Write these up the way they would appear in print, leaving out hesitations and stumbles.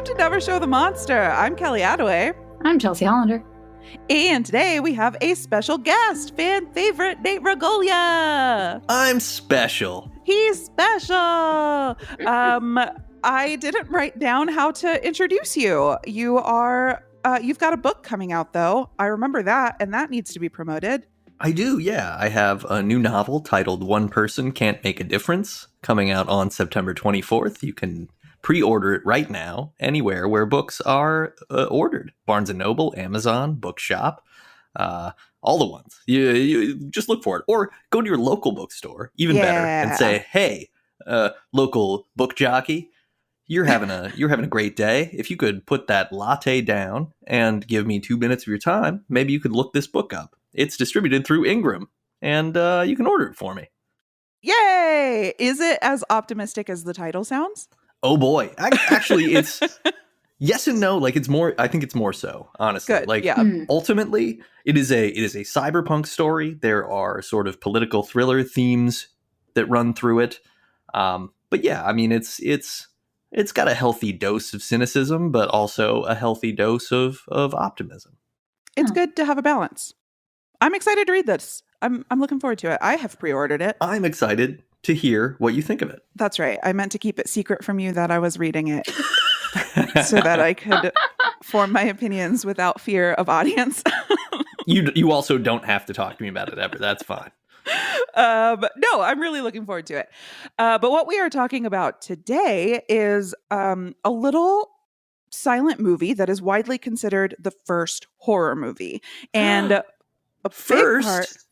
to Never Show the Monster. I'm Kelly Attaway. I'm Chelsea Hollander. And today we have a special guest, fan favorite Nate Ragolia. I'm special. He's special. I didn't write down how to introduce you. You are, you've got a book coming out though. I remember that, and that needs to be promoted. I do, yeah. I have a new novel titled One Person Can't Make a Difference, coming out on September 24th. You can pre-order it right now, anywhere where books are ordered. Barnes & Noble, Amazon, Bookshop, all the ones. You just look for it. Or go to your local bookstore, even better, and say, hey, local book jockey, you're having a great day. If you could put that latte down and give me 2 minutes of your time, maybe you could look this book up. It's distributed through Ingram, and you can order it for me. Yay! Is it as optimistic as the title sounds? Oh boy. Actually, it's yes and no. Like, it's more, I think it's more so, honestly. Good, like, yeah. Ultimately, it is a cyberpunk story. There are sort of political thriller themes that run through it. But yeah, I mean, it's got a healthy dose of cynicism, but also a healthy dose of optimism. It's good to have a balance. I'm excited to read this. I'm looking forward to it. I have pre-ordered it. I'm excited to hear what you think of it. That's right. I meant to keep it secret from you that I was reading it so that I could form my opinions without fear of audience. You also don't have to talk to me about it ever. That's fine. No, I'm really looking forward to it. But what we are talking about today is a little silent movie that is widely considered the first horror movie. And a First?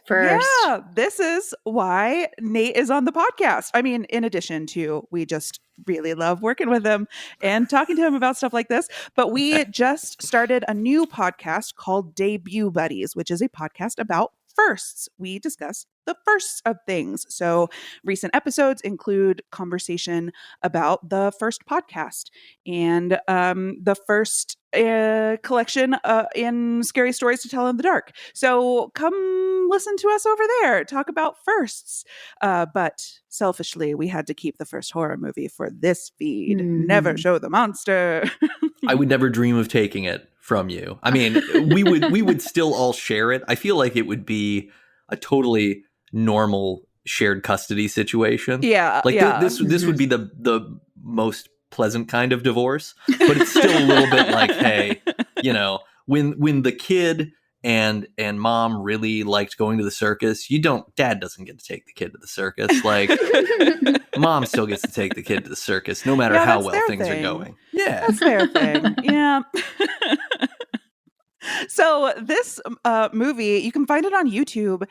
Yeah, this is why Nate is on the podcast. I mean, in addition to, we just really love working with him and talking to him about stuff like this. But we just started a new podcast called Debut Buddies, which is a podcast about firsts. We discuss the firsts of things. So recent episodes include conversation about the first podcast and the first collection in Scary Stories to Tell in the Dark. So come listen to us over there, talk about firsts. But selfishly, we had to keep the first horror movie for this feed. Never Show the Monster. I would never dream of taking it from you. I mean, we would still all share it. I feel like it would be a totally normal shared custody situation. Yeah. Like this would be the most pleasant kind of divorce, but it's still a little bit like, hey, you know, when the kid and mom really liked going to the circus, dad doesn't get to take the kid to the circus. Like, mom still gets to take the kid to the circus, no matter how well things are going. Yeah. That's their thing. Yeah. So this movie, you can find it on YouTube.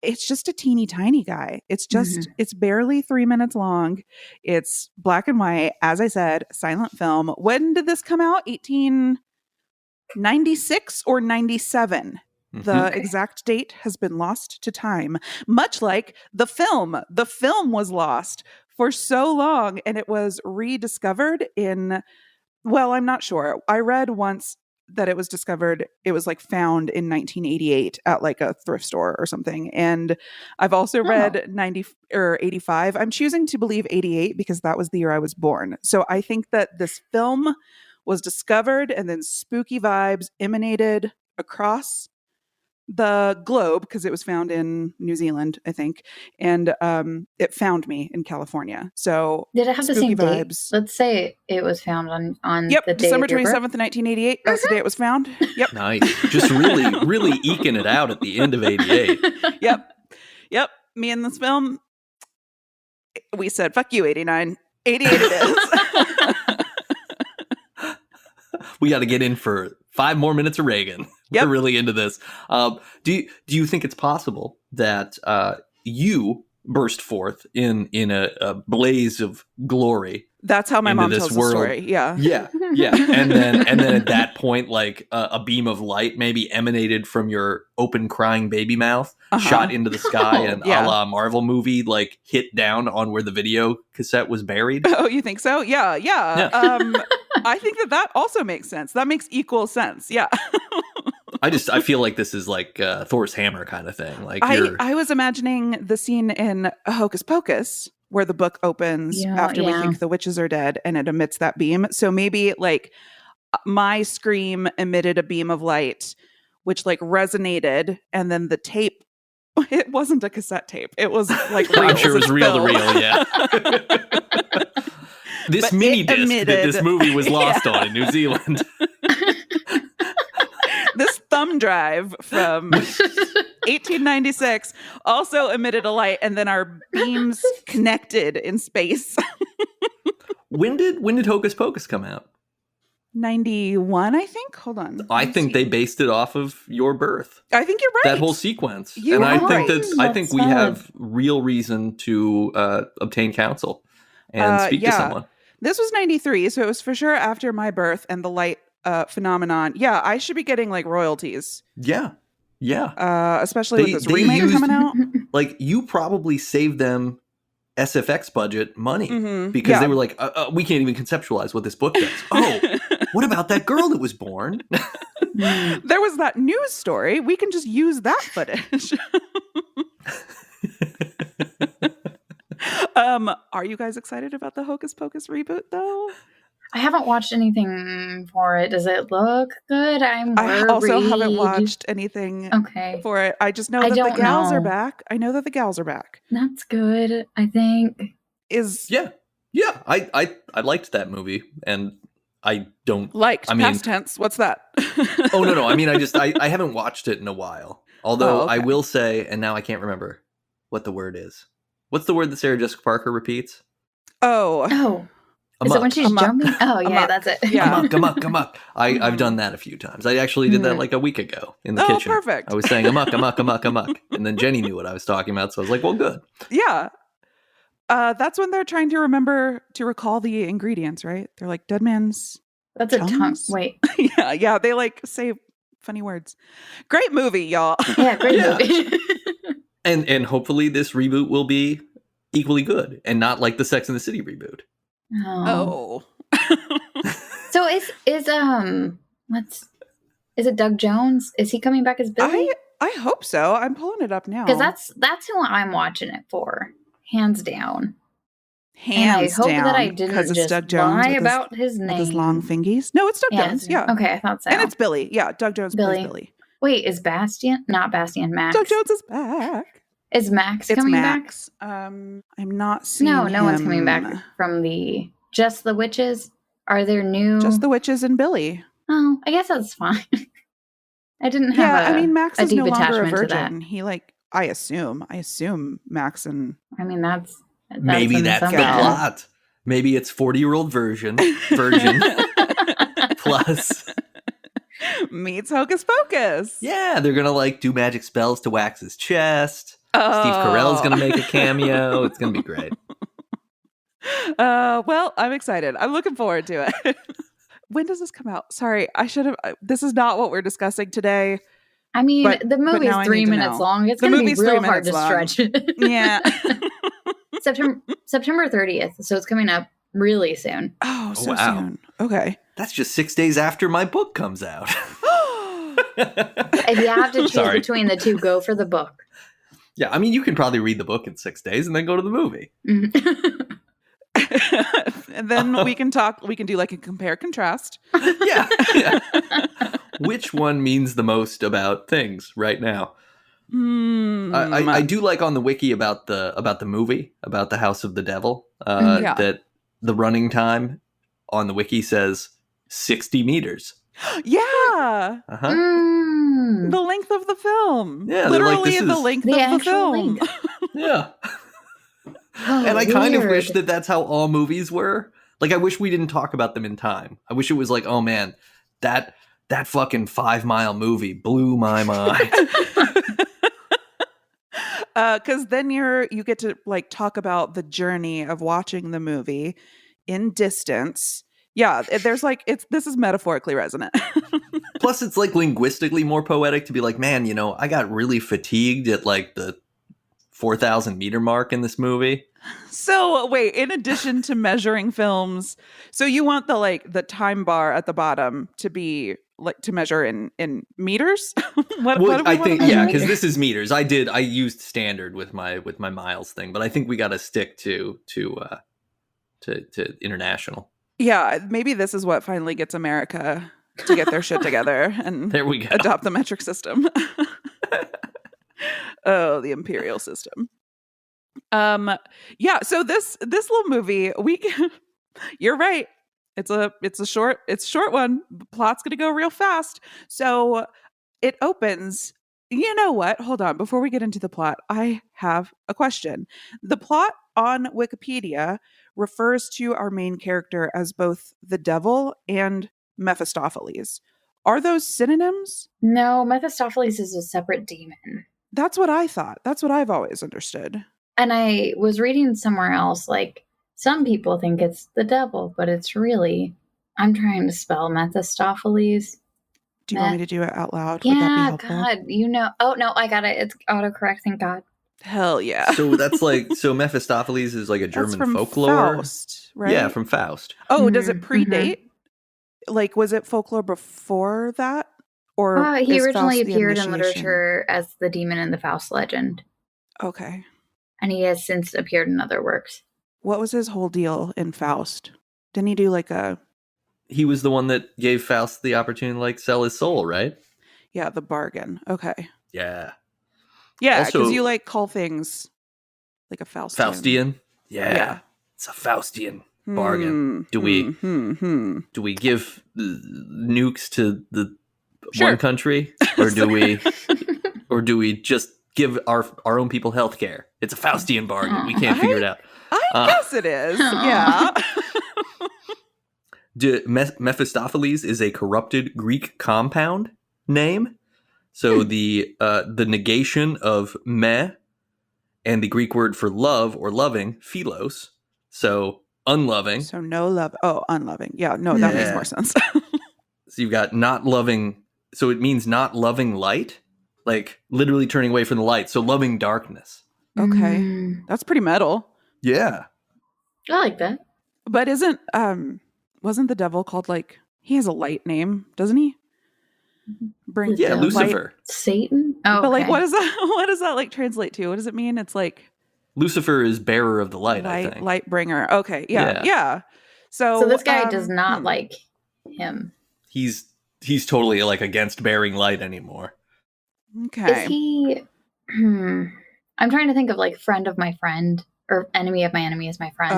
It's just a teeny tiny guy. It's just, it's barely 3 minutes long. It's black and white. As I said, silent film. When did this come out? 1896 or 97? The exact date has been lost to time, much like the film. The film was lost for so long, and it was rediscovered well, I'm not sure. I read once that it was discovered, it was like found in 1988 at like a thrift store or something. And I've also read 90 or 85. I'm choosing to believe 88 because that was the year I was born. So I think that this film was discovered and then spooky vibes emanated across the globe because it was found in New Zealand, I think. And it found me in California. So did it have the same vibes. date? Let's say it was found on yep, the day December of your 27th, birth? 1988. That's the day it was found. Yep. Nice. Just really eking it out at the end of 88. Yep. Me and this film, we said, fuck you, 89. 88 it is. We got to get in for 5 more minutes of Reagan. Yep. We're really into this. Do you think it's possible that you burst forth in a blaze of glory? That's how my mom this tells world. The story. Yeah. Yeah. And then at that point, like a beam of light maybe emanated from your open crying baby mouth, shot into the sky, and a la Marvel movie, like hit down on where the video cassette was buried. Oh, you think so? Yeah. I think that also makes sense. That makes equal sense. Yeah. I feel like this is like Thor's hammer kind of thing. Like I was imagining the scene in Hocus Pocus where the book opens after we think the witches are dead, and it emits that beam. So maybe like my scream emitted a beam of light, which like resonated, and then the tape. It wasn't a cassette tape. It was like real. I'm sure it was reel to reel. Yeah. This mini disc that this movie was lost on in New Zealand. This thumb drive from 1896 also emitted a light, and then our beams connected in space. When did Hocus Pocus come out? 91, I think. Hold on. I think they based it off of your birth. I think you're right. That whole sequence. I think we have real reason to obtain counsel and speak to someone. This was 93, so it was for sure after my birth and the light phenomenon. Yeah, I should be getting like royalties. Yeah. Especially with this remake coming out. Like, you probably saved them SFX budget money because they were like, we can't even conceptualize what this book does. Oh, what about that girl that was born? There was that news story. We can just use that footage. Are you guys excited about the Hocus Pocus reboot, though? I haven't watched anything for it. Does it look good? I'm worried. I also haven't watched anything for it. I just know that the gals are back. I know that the gals are back. That's good, I think. Yeah. I liked that movie, and I don't past tense. What's that? Oh no. I mean, I haven't watched it in a while. Although I will say, and now I can't remember what the word is. What's the word that Sarah Jessica Parker repeats? Oh. Is it when she's jumping? Oh, yeah, that's it. Yeah. Amok. I've done that a few times. I actually did that like a week ago in the kitchen. Perfect. I was saying amok. And then Jenny knew what I was talking about, so I was like, well, good. Yeah. That's when they're trying to remember to recall the ingredients, right? They're like, dead man's That's a tongue. Wait. Yeah. They like say funny words. Great movie, y'all. Yeah, great movie. And hopefully this reboot will be equally good and not like the Sex and the City reboot. Oh. So is it Doug Jones? Is he coming back as Billy? I hope so. I'm pulling it up now. Because that's who I'm watching it for. Hands down. I hope that I didn't just Doug Jones lie about his name. With his long fingies. No, it's Doug Jones. Yeah. Okay, I thought so. And it's Billy. Yeah, Doug Jones plays Billy. Wait, is not Bastian, Max? Doug Jones is back. Is Max coming back? I'm not seeing No him. one's coming back from Just the Witches. Are there new? Just the Witches and Billy. Oh, I guess that's fine. I didn't have Max is deep no longer a attachment virgin. He I assume Max and that's maybe that's the plot. Maybe it's 40-year-old virgin plus meets Hocus Pocus. Yeah, they're gonna do magic spells to wax his chest. Steve Carell's gonna make a cameo. It's gonna be great. Well, I'm excited. I'm looking forward to it. When does this come out? Sorry, I should have. This is not what we're discussing today. I mean, the movie's 3 minutes long. It's going to be real hard to stretch it. Yeah. September 30th. So it's coming up really soon. Oh, so soon. Okay. That's just 6 days after my book comes out. If you have to choose between the two, go for the book. Yeah, I mean, you can probably read the book in 6 days and then go to the movie. And then we can do like a compare contrast. Yeah. Which one means the most about things right now? I do like on the wiki about the movie, about the House of the Devil, that the running time on the wiki says 60 meters. Yeah. Uh-huh. The length of the film. Yeah, literally the length of the film. Yeah. And I kind of wish that's how all movies were. Like, I wish we didn't talk about them in time. I wish it was like, oh man, that fucking 5 Mile movie blew my mind. Because then you get to talk about the journey of watching the movie in distance. Yeah, there's this is metaphorically resonant. Plus, it's linguistically more poetic to be like, man, I got really fatigued at the 4,000 meter mark in this movie. So wait, in addition to measuring films, so you want the time bar at the bottom to be like to measure in meters? what Well, do we I want to think measure? because this is meters. I used standard with my miles thing, but I think we got to stick to international. Yeah, maybe this is what finally gets America to get their shit together and There we go. adopt the metric system. Oh, the imperial system. Yeah, so this little movie, you're right. It's a short one. The plot's gonna go real fast. So it opens. You know what? Hold on. Before we get into the plot, I have a question. The plot on Wikipedia refers to our main character as both the devil and Mephistopheles. Are those synonyms? No, Mephistopheles is a separate demon. That's what I thought. That's what I've always understood. And I was reading somewhere else, like, some people think it's the devil, but it's really, I'm trying to spell Mephistopheles. Do you want me to do it out loud? Yeah, Would that be helpful? God, you know. Oh, no, I got it. It's autocorrect, thank God. Hell yeah. So that's like, Mephistopheles is like a German from folklore. Faust, right? Yeah, from Faust. Oh, does it Mhm, predate? Like, was it folklore before that? Or he is originally Faust the appeared in initiation? literature as the demon in the Faust legend, Okay. and he has since appeared in other works. What was his whole deal in Faust? Didn't he do like a... He was the one that gave Faust the opportunity to like sell his soul, right? Yeah, the bargain. Okay. Yeah. Yeah, Also- because you like call things like a Faustian. Faustian. Yeah. Yeah. It's a Faustian bargain. Do we give nukes to the Sure. one country, or do we just give our own people health care? It's a Faustian bargain. We can't figure it out. I guess it is. Yeah. Mephistopheles is a corrupted Greek compound name. So the negation of me and the Greek word for love or loving, philos. So unloving. So no love. Oh, unloving. Yeah, no, that makes Yeah. more sense. So you've got not loving. So it means not loving light, like literally turning away from the light. So loving darkness. Okay. Mm, That's pretty metal. Yeah. I like that. But wasn't the devil called like, he has a light name, doesn't he? Bring Yeah, Light- Lucifer. Satan? Oh, But like, okay. what does that like translate to? What does it mean? It's like Lucifer is bearer of the light, I think. light bringer. Okay, yeah. Yeah. So this guy does not hmm. like him. He's totally like against bearing light anymore. Okay. Is he? I'm trying to think of like friend of my friend or enemy of my enemy is my friend.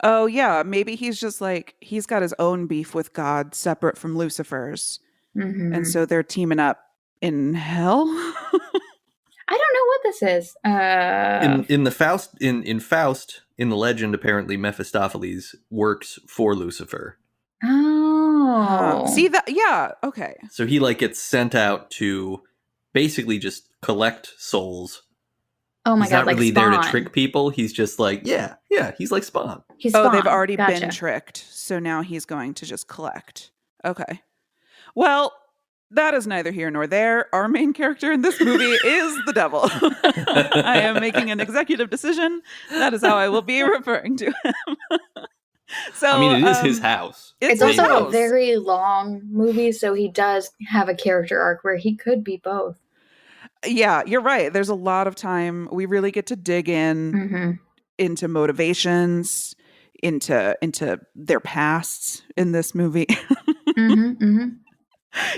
Oh yeah. Maybe he's just like, he's got his own beef with God separate from Lucifer's. Mhm. And so they're teaming up in hell. I don't know what this is. In the Faust in Faust, in the legend, apparently Mephistopheles works for Lucifer. Oh, See that? Yeah. Okay. So he like gets sent out to basically just collect souls. Oh my He's God! not Like really Spawn. there to trick people. He's just like, yeah, he's like Spawn. He's Oh, Spawn. they've already Gotcha. been tricked. So now he's going to just collect. Okay. Well, that is neither here nor there. Our main character in this movie is the devil. I am making an executive decision. That is how I will be referring to him. So I mean, it is his house. It's his also house. a very long movie, so he does have a character arc where he could be both. Yeah, you're right. There's a lot of time. We really get to dig in Mm-hmm. into motivations, into their pasts in this movie.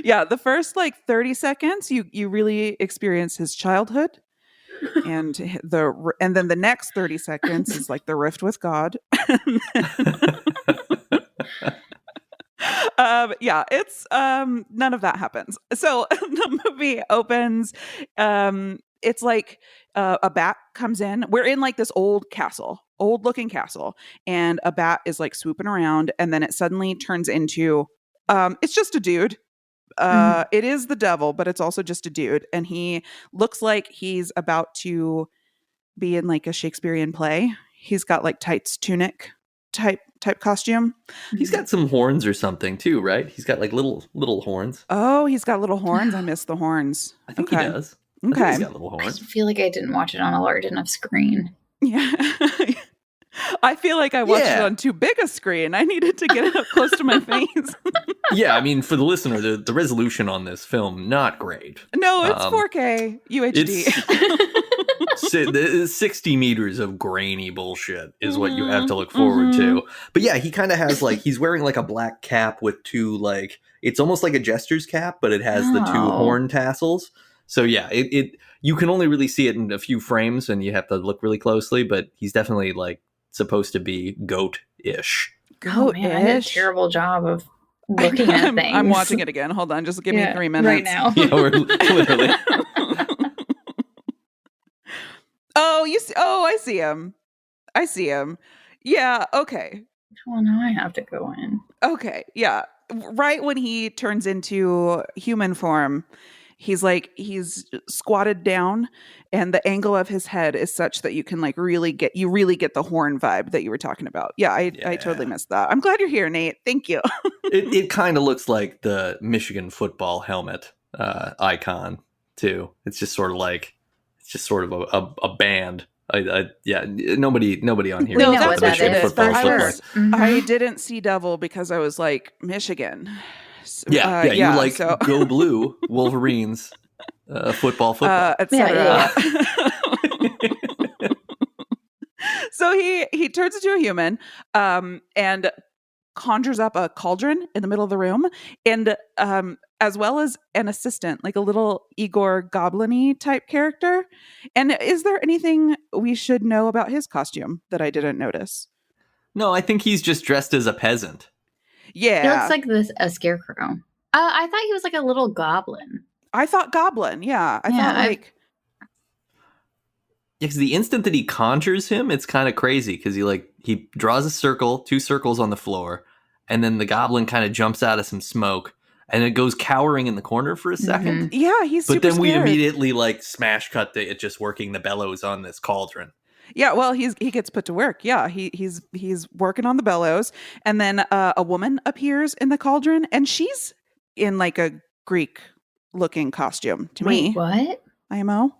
Yeah, the first like 30 seconds, you really experience his childhood, and then the next 30 seconds is like the rift with God. Yeah, it's none of that happens. So the movie opens. It's like a bat comes in. We're in like this old looking castle, and a bat is like swooping around, and then it suddenly turns into it's just a dude. It is the devil, but it's also just a dude, and he looks like he's about to be in like a Shakespearean play. He's got like tights, tunic type costume. He's got some horns or something too, right? He's got like little horns. Oh, he's got little horns. I miss the horns. I think he does. I think Okay. he's got little I horns. feel like I didn't watch it on a large enough screen. Yeah. I feel like I watched it on too big a screen. I needed to get it up close to my face. Yeah, I mean, for the listener, the resolution on this film, not great. No, it's 4K UHD. It's 60 meters of grainy bullshit is what you have to look forward to. But yeah, he kind of has like, he's wearing like a black cap with two like, it's almost like a jester's cap, but it has the two horn tassels. So yeah, you can only really see it in a few frames and you have to look really closely, but he's definitely like supposed to be goat-ish. Oh man, I did a terrible job of looking at things. I'm watching it again. Hold on, just give me 3 minutes. Right now. Yeah, we're literally. Oh, you see? Oh, I see him. I see him. Yeah. Okay. Well, now I have to go in. Okay. Yeah. Right when he turns into human form, he's squatted down, and the angle of his head is such that you can like really get the horn vibe that you were talking about. Yeah, I totally missed that. I'm glad you're here, Nate. Thank you. It kind of looks like the Michigan football helmet icon too. It's just sort of a band. Nobody on here. No, knows that's what Michigan football for looks sure. like. Mm-hmm. I didn't see Devil because I was like, Michigan. You like Go Blue, Wolverines, football, etc. So he turns into a human and conjures up a cauldron in the middle of the room, and as well as an assistant, like a little Igor Goblin-y type character. And is there anything we should know about his costume that I didn't notice? No, I think he's just dressed as a peasant. Yeah. He looks like a scarecrow. I thought he was like a little goblin. I thought goblin. Yeah. I thought like... Yeah, because the instant that he conjures him, it's kind of crazy because he draws a circle, 2 circles on the floor, and then the goblin kind of jumps out of some smoke, and it goes cowering in the corner for a second. Yeah, he's super But then we scared. immediately like smash cut to it just working the bellows on this cauldron. Yeah, well, he gets put to work. Yeah, he's working on the bellows, and then a woman appears in the cauldron, and she's in like a Greek-looking costume to me. What? IMO?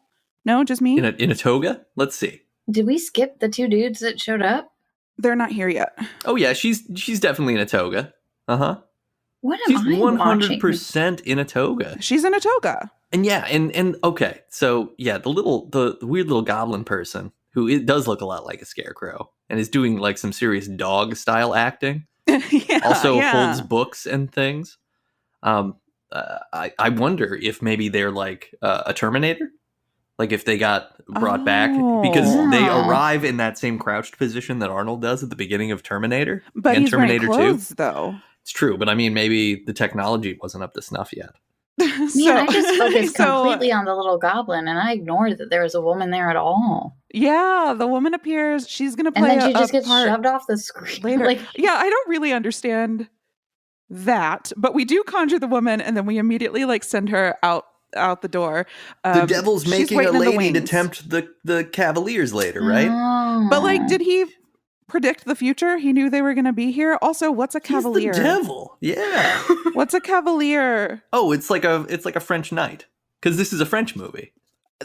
No, just me. In a toga? Let's see. Did we skip the 2 dudes that showed up? They're not here yet. Oh yeah, she's definitely in a toga. What am She's I 100% in a toga. She's in a toga. And yeah, and okay, so yeah, the weird little goblin person who it does look a lot like a scarecrow and is doing like some serious dog style acting. Holds books and things. I wonder if maybe they're like a Terminator, like if they got brought back because they arrive in that same crouched position that Arnold does at the beginning of Terminator, but and he's Terminator wearing clothes, 2. Though it's true, but I mean maybe the technology wasn't up to snuff yet. I just focused completely on the little goblin, and I ignored that there was a woman there at all. Yeah, the woman appears. She's going to play and then she just gets shoved off the screen later. Yeah, I don't really understand that, but we do conjure the woman, and then we immediately like send her out the door. The devil's making a lady to tempt the Cavaliers later, right? But like, did he predict the future? He knew they were going to be here. Also, what's a Cavalier? He's the devil. Yeah. What's a Cavalier? Oh, it's like a French knight, because this is a French movie.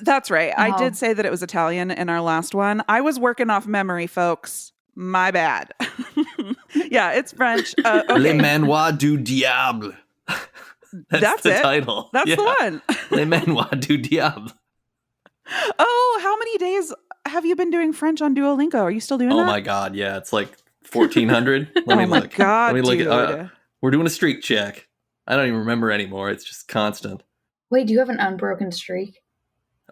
That's right. I did say that it was Italian in our last one. I was working off memory, folks. My bad. Yeah, it's French. Okay. Le Manoir du Diable. That's the title. That's the one. Le Manoir du Diable. Oh, how many days have you been doing French on Duolingo? Are you still doing that? Oh my God, yeah. It's like 1,400. Let me look. God, let me look. dude. We're doing a streak check. I don't even remember anymore. It's just constant. Wait, do you have an unbroken streak?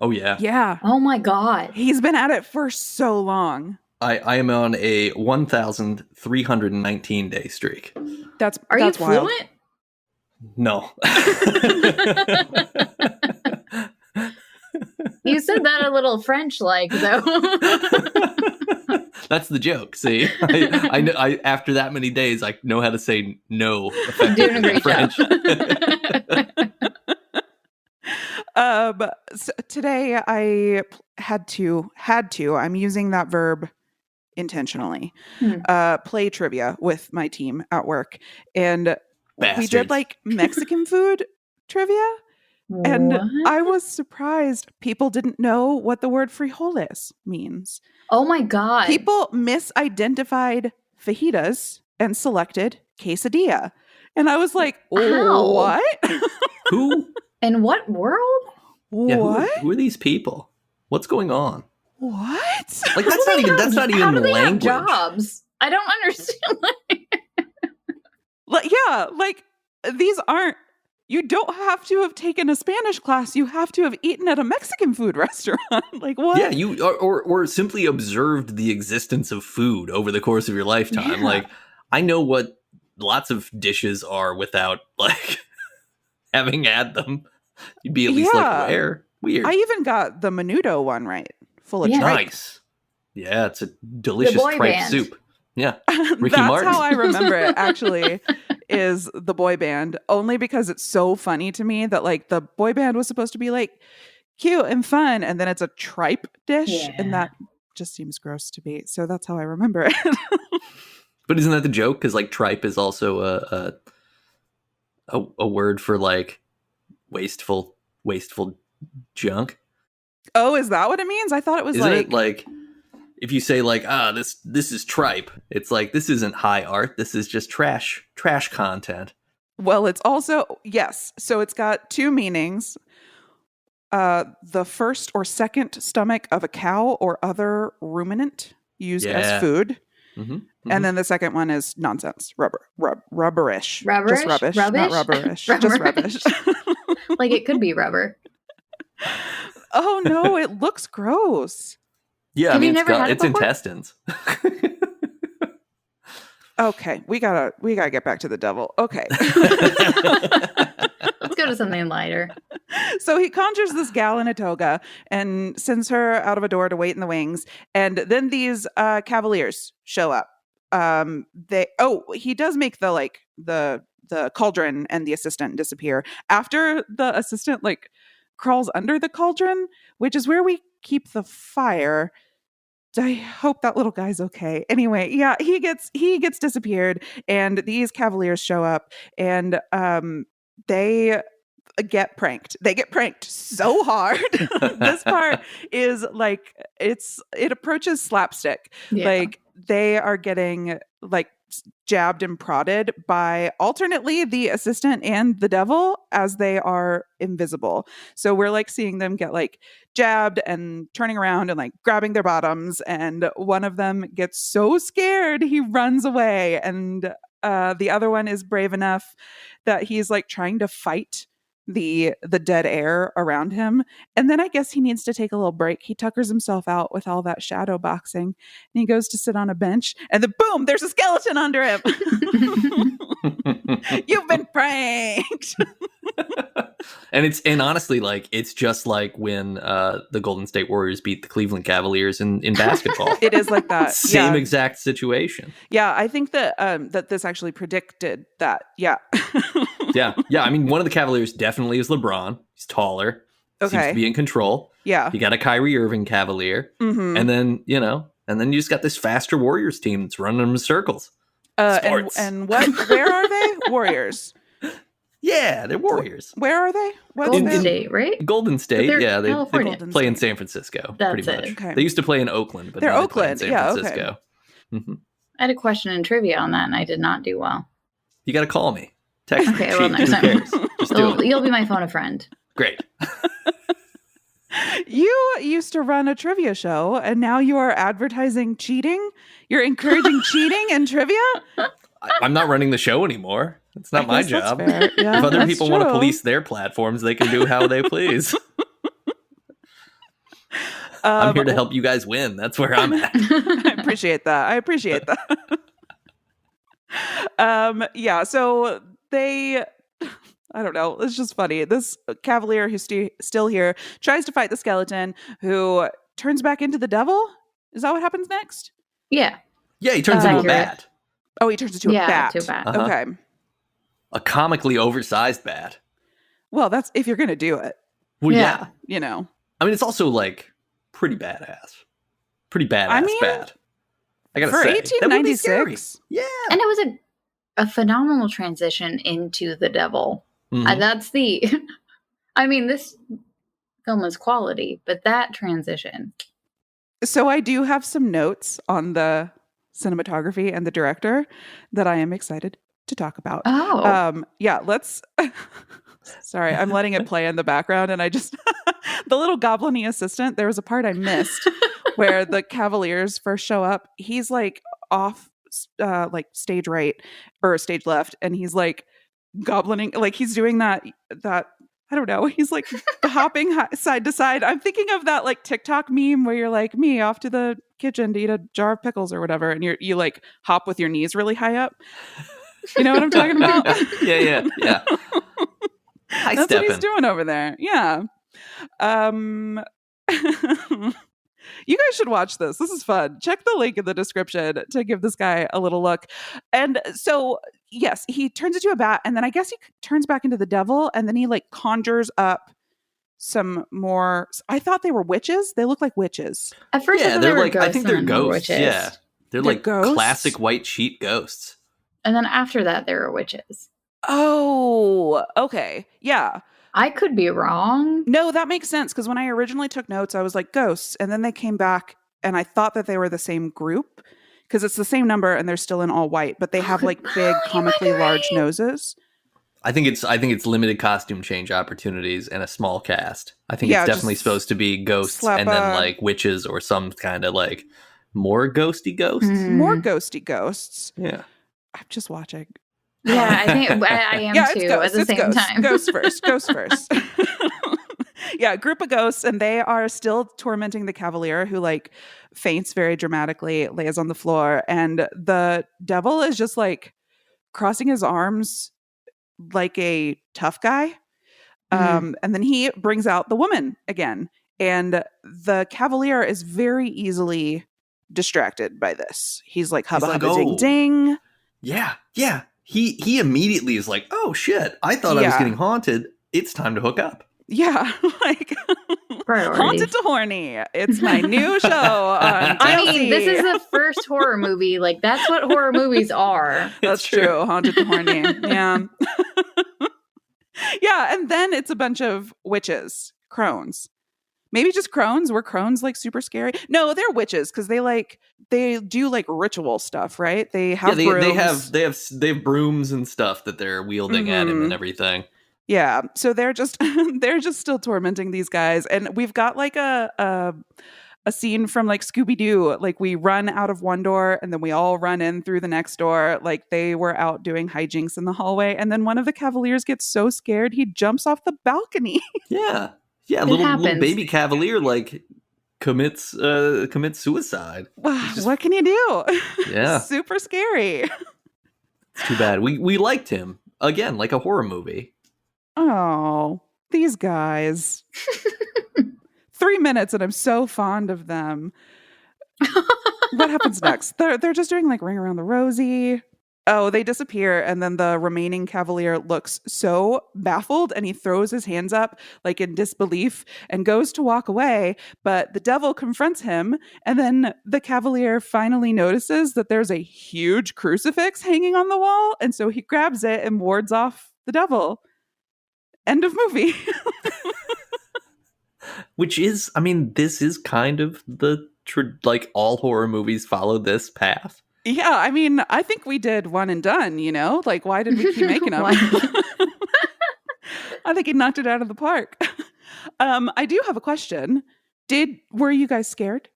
Oh, yeah. Yeah. Oh my God. He's been at it for so long. I am on a 1,319 day streak. Are you wild. fluent? No. You said that a little French-like, though. That's the joke. See, I after that many days, I know how to say no effectively Doing a great French. So today I had to. I'm using that verb intentionally. Play trivia with my team at work, and Bastards. we did like Mexican food trivia. And What? I was surprised people didn't know what the word frijoles means. Oh my God. People misidentified fajitas and selected quesadilla. And I was like, How? what? Who? In what world? Yeah, What? who are these people? What's going on? What? Like that's not even How do they language. have jobs? I don't understand. Like these aren't. You don't have to have taken a Spanish class. You have to have eaten at a Mexican food restaurant. Like what? Yeah, you or simply observed the existence of food over the course of your lifetime. Yeah. Like I know what lots of dishes are without like having had them. You'd be at least like aware. Weird. I even got the menudo one right. Full of Yeah. tripe. Nice. Yeah, it's a delicious boy tripe band. soup. Yeah. Ricky That's Martin. how I remember it, actually, is the boy band. Only because it's so funny to me that like the boy band was supposed to be like cute and fun, and then it's a tripe dish, and Yeah. that just seems gross to me. So that's how I remember it. But isn't that the joke? Because like tripe is also a word for like wasteful junk. Oh, is that what it means? I thought it was Isn't it like if you say like this is tripe, it's like this isn't high art. This is just trash content. Well, it's also yes. So it's got two meanings. The first or second stomach of a cow or other ruminant used as food. Mm-hmm. And then the second one is nonsense, rubberish, Rubberish? just rubbish, not Rubbish? rubberish, just rubbish. Like it could be rubber. Oh no, it looks gross. Yeah, Have I you mean never had it it's before? intestines. Okay, we gotta get back to the devil. Okay. Let's go to something lighter. So he conjures this gal in a toga and sends her out of a door to wait in the wings. And then these cavaliers show up. He does make the cauldron and the assistant disappear after the assistant like crawls under the cauldron, which is where we keep the fire. I hope that little guy's okay. Anyway, yeah, he gets disappeared, and these cavaliers show up, and they get pranked. They get pranked so hard. This part is like it approaches slapstick. Yeah. Like they are getting like jabbed and prodded by alternately the assistant and the devil as they are invisible. So we're like seeing them get like jabbed and turning around and like grabbing their bottoms, and one of them gets so scared he runs away, and the other one is brave enough that he's like trying to fight the dead air around him, and then I guess he needs to take a little break. He tuckers himself out with all that shadow boxing, and he goes to sit on a bench, and then boom, there's a skeleton under him. You've been pranked. And honestly, like it's just like when the Golden State Warriors beat the Cleveland Cavaliers in basketball. It is like that. Same exact situation. Yeah, I think that that this actually predicted that. Yeah. Yeah. I mean, one of the Cavaliers definitely is LeBron. He's taller. Seems to be in control. Yeah. You got a Kyrie Irving Cavalier, and then you just got this faster Warriors team that's running them in circles. And what? Where are they? Warriors. Yeah, they're Warriors. Where are they? Golden State, right? Golden State, yeah. They play in State. San Francisco, That's pretty much. it. Okay. They used to play in Oakland, but They're now they play in Oakland, San yeah, Francisco. Mm-hmm. I had a question in trivia on that, and I did not do well. You got to call me. Text me. Okay, well, Who next time. cares? Just do it. You'll be my phone a friend. Great. You used to run a trivia show, and now you are advertising cheating? You're encouraging cheating and trivia? I'm not running the show anymore. It's not my job. Yeah, if other people want to true. police their platforms, they can do how they please. I'm here to help you guys win. That's where I'm at. I appreciate that. Yeah, so they, I don't know, it's just funny. This cavalier who's still here tries to fight the skeleton, who turns back into the devil. Is that what happens next? Yeah. Yeah, he turns into a bat. Oh, he turns into a bat. To a bat. Uh-huh. Okay. A comically oversized bat. Well, that's if you're going to do it. Well, Yeah. You know. I mean, it's also like pretty badass. Pretty badass bat. I gotta for say. That would be scary. 1896. Yeah. And it was a phenomenal transition into the devil. Mhm. That's the I mean, this film is quality, but that transition. So I do have some notes on the cinematography and the director that I am excited to talk about. Oh. Yeah, let's. Sorry, I'm letting it play in the background, and I just the little goblin-y assistant. There was a part I missed where the Cavaliers first show up. He's like off, like stage right or stage left, and he's like goblining, like he's doing that. I don't know. He's like hopping side to side. I'm thinking of that like TikTok meme where you're like, me off to the kitchen to eat a jar of pickles or whatever, and you like hop with your knees really high up. You know what I'm talking about? Yeah. That's what he's doing over there. Yeah. You guys should watch this. This is fun. Check the link in the description to give this guy a little look. And so, yes, he turns into a bat, and then I guess he turns back into the devil, and then he like conjures up some more. I thought they were witches. They look like witches. At first, I thought they were ghosts. I think they're ghosts. Witches. Yeah, they're like ghosts? Classic white sheet ghosts. And then after that, there were witches. Oh, okay. Yeah. I could be wrong. No, that makes sense, because when I originally took notes, I was like ghosts, and then they came back, and I thought that they were the same group, because it's the same number, and they're still in all white, but they have like big, comically large noses. I think it's limited costume change opportunities and a small cast. I think it's definitely supposed to be ghosts and then like witches or some kind of like more ghosty ghosts. More ghosty ghosts. Yeah, I'm just watching. Yeah, I think I am too at the same time. Ghosts first. Yeah, group of ghosts, and they are still tormenting the Cavalier, who like faints very dramatically, lays on the floor, and the devil is just like crossing his arms like a tough guy. And then he brings out the woman again, and the Cavalier is very easily distracted by this. He's like hubba hubba ding ding. Yeah. He immediately is like, oh shit, I thought I was getting haunted. It's time to hook up. Yeah, like Haunted to Horny. It's my new show on TLC. I mean, this is the first horror movie. Like, that's what horror movies are. That's true. Haunted to Horny. Yeah. Yeah, and then it's a bunch of witches, crones. Maybe just crones. Were crones like super scary? No, they're witches because they do like ritual stuff, right? They have brooms. They have brooms and stuff that they're wielding at him and everything. Yeah, so they're just still tormenting these guys, and we've got like a scene from like Scooby-Doo. Like we run out of one door and then we all run in through the next door. Like they were out doing hijinks in the hallway, and then one of the Cavaliers gets so scared he jumps off the balcony. Yeah, little baby Cavalier like commits suicide. What can you do? Yeah, super scary. It's too bad. We liked him again, like a horror movie. Oh, these guys. 3 minutes and I'm so fond of them. What happens next? They're just doing like Ring Around the Rosie. Oh, they disappear, and then the remaining Cavalier looks so baffled, and he throws his hands up like in disbelief and goes to walk away, but the devil confronts him, and then the Cavalier finally notices that there's a huge crucifix hanging on the wall, and so he grabs it and wards off the devil. End of movie. Which is, I mean, this is kind of the, like all horror movies follow this path. Yeah, I mean, I think we did one and done, you know? Like, why did we keep making them? I think he knocked it out of the park. I do have a question. Were you guys scared?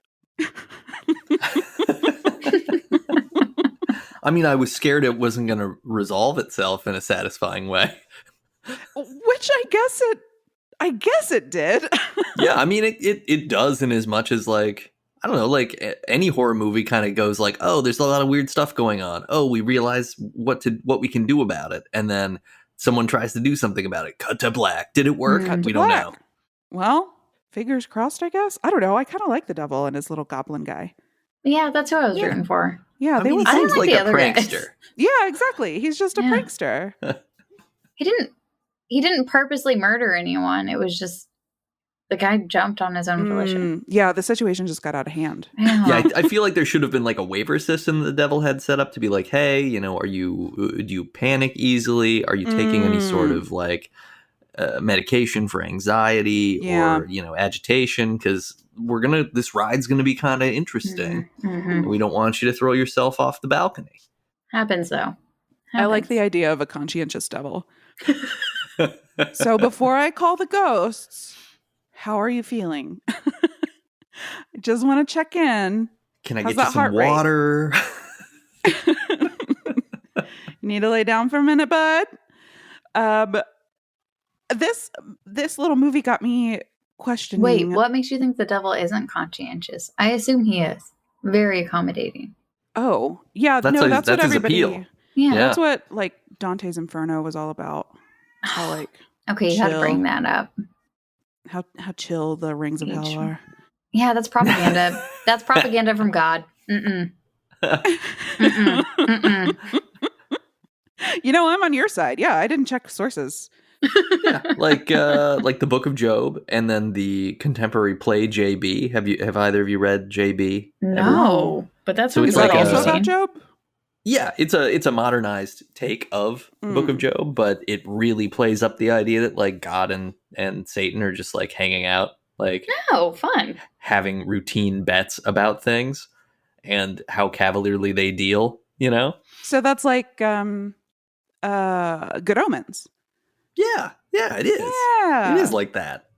I mean, I was scared it wasn't going to resolve itself in a satisfying way. Which I guess it did. Yeah, I mean, it does in as much as like, I don't know, like any horror movie kind of goes like, oh, there's a lot of weird stuff going on. Oh, we realize what we can do about it. And then someone tries to do something about it. Cut to black. Did it work? We don't know. Well, fingers crossed, I guess. I don't know. I kind of like the devil and his little goblin guy. Yeah, that's who I was rooting for. Yeah, he seems like a prankster. Guys. Yeah, exactly. He's just a prankster. He didn't purposely murder anyone. It was just the guy jumped on his own volition. Yeah, the situation just got out of hand. Yeah, I feel like there should have been like a waiver system the devil had set up to be like, hey, you know, do you panic easily? Are you taking any sort of like medication for anxiety or agitation, because this ride's gonna be kind of interesting. And we don't want you to throw yourself off the balcony. Happens though. I like the idea of a conscientious devil. So before I call the ghosts, how are you feeling? I just want to check in. Can I get you some water? You need to lay down for a minute, bud. This little movie got me questioning. Wait, what makes you think the devil isn't conscientious? I assume he is. Very accommodating. Oh, yeah. That's what his everybody... appeal. Yeah. That's what, like, Dante's Inferno was all about. How, like... Okay, you had to bring that up. How chill the rings of hell are. Yeah, that's propaganda. That's propaganda from God. Mm-mm. Mm-mm. Mm-mm. I'm on your side. Yeah, I didn't check sources. Yeah, like the Book of Job, and then the contemporary play JB. Have either of you read JB? No, but that's is that also about Job? Yeah, it's a modernized take of the Book of Job, but it really plays up the idea that like God and Satan are just like hanging out, like fun, having routine bets about things, and how cavalierly they deal. So that's like Good Omens. Yeah, it is. Yeah. It is like that.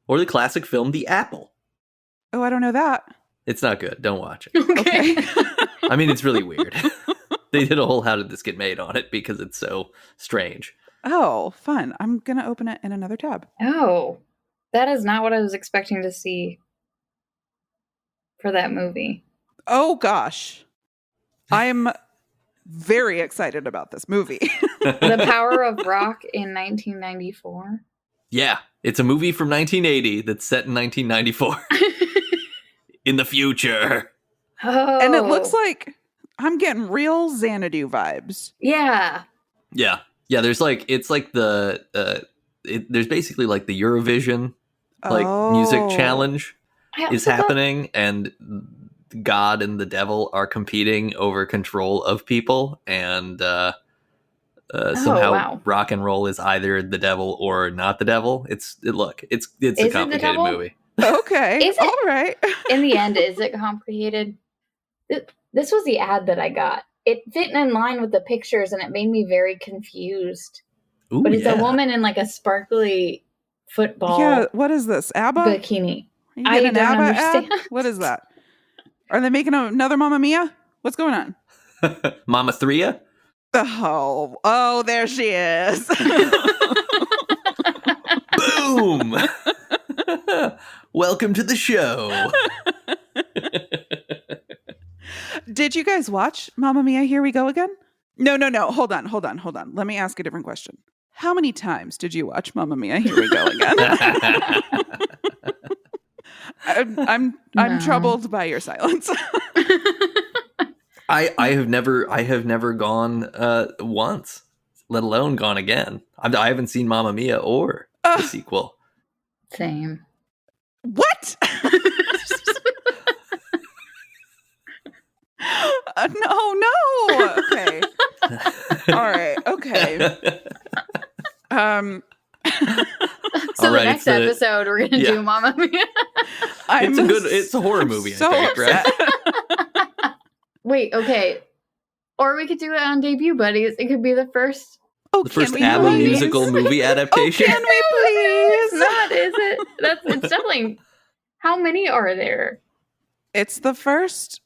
Or the classic film The Apple. Oh, I don't know that. It's not good. Don't watch it. Okay. I mean, it's really weird. They did a whole How Did This Get Made on it because it's so strange. Oh, fun. I'm going to open it in another tab. Oh, that is not what I was expecting to see for that movie. Oh, gosh. I'm very excited about this movie. The Power of Rock in 1994. Yeah, it's a movie from 1980 that's set in 1994. In the future. Oh. And it looks like I'm getting real Xanadu vibes. Yeah. Yeah. Yeah, there's like, it's like there's basically like the Eurovision music challenge is happening, and God and the devil are competing over control of people, and somehow rock and roll is either the devil or not the devil. It's a complicated movie. Okay. All right. In the end, is it complicated? This was the ad that I got. It fit in line with the pictures, and it made me very confused. Ooh, but it's a woman in like a sparkly football. Yeah, what is this? ABBA? Bikini. I don't understand. Ad? What is that? Are they making another Mamma Mia? What's going on? Mama Thria? Oh, there she is. Boom! Welcome to the show. Did you guys watch Mamma Mia, Here We Go Again? No. Hold on. Let me ask a different question. How many times did you watch Mamma Mia, Here We Go Again? I'm troubled by your silence. I have never gone once, let alone gone again. I haven't seen Mamma Mia or the sequel. Same. What? No. Okay. All right. Okay. So the next episode we're gonna do Mamma Mia. It's a horror movie, so I think, right? Wait, okay. Or we could do it on Debut Buddies. It could be the first ABBA musical movie adaptation. Can we please? It's not, is it? It's definitely. How many are there? It's the first.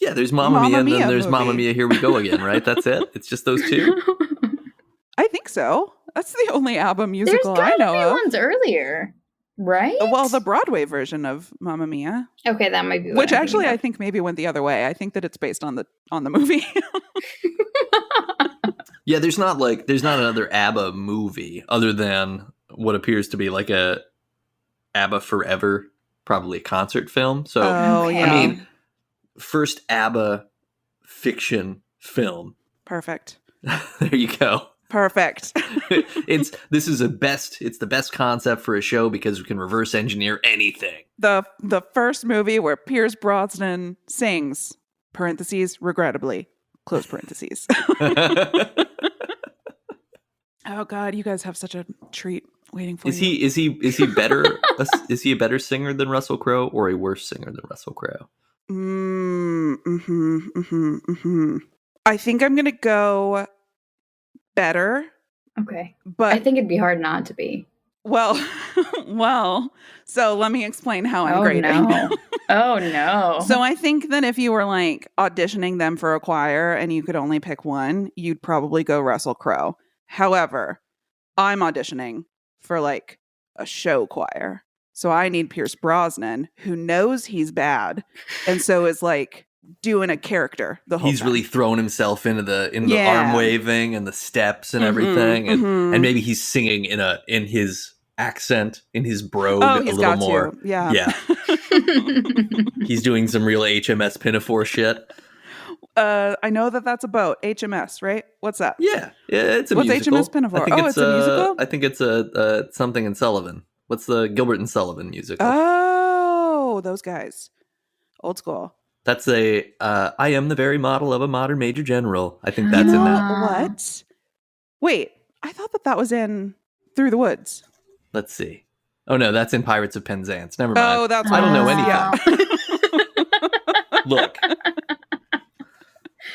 Yeah, there's Mamma Mia, and then there's movie. Mamma Mia, Here We Go Again, right? That's it? It's just those two? I think so. That's the only ABBA musical I know of. Ones earlier, right? Well, the Broadway version of Mamma Mia. Okay, that might be. Which actually I think maybe went the other way. I think that it's based on the movie. Yeah, there's not another ABBA movie other than what appears to be like a ABBA Forever, probably a concert film. So yeah. I mean, first ABBA fiction film. Perfect. There you go. Perfect. It's the best concept for a show because we can reverse engineer anything. The first movie where Pierce Brosnan sings, parentheses, regrettably, close parentheses. Oh God, you guys have such a treat. Waiting for Is you. he better? Is he a better singer than Russell Crowe or a worse singer than Russell Crowe? I think I'm gonna go better. Okay. But I think it'd be hard not to be. Well, so let me explain how I'm grading. No. Oh, no. So I think that if you were like auditioning them for a choir and you could only pick one, you'd probably go Russell Crowe. However, I'm auditioning for like a show choir. So I need Pierce Brosnan, who knows he's bad and so is like doing a character the whole He's time. really thrown himself into the arm waving and the steps and everything, and maybe he's singing in his accent, in his brogue a little more. Yeah. He's doing some real HMS Pinafore shit. I know that's a boat. HMS, right? What's that? Yeah, it's a What's musical. HMS Pinafore? It's a musical? I think it's a Something and Sullivan. What's the Gilbert and Sullivan musical? Oh, those guys. Old school. That's I am the very model of a modern major general. I think that's in that. What? Wait, I thought that was in Through the Woods. Let's see. Oh no, that's in Pirates of Penzance. Never mind. Oh, that's I don't know anything. anything. Look.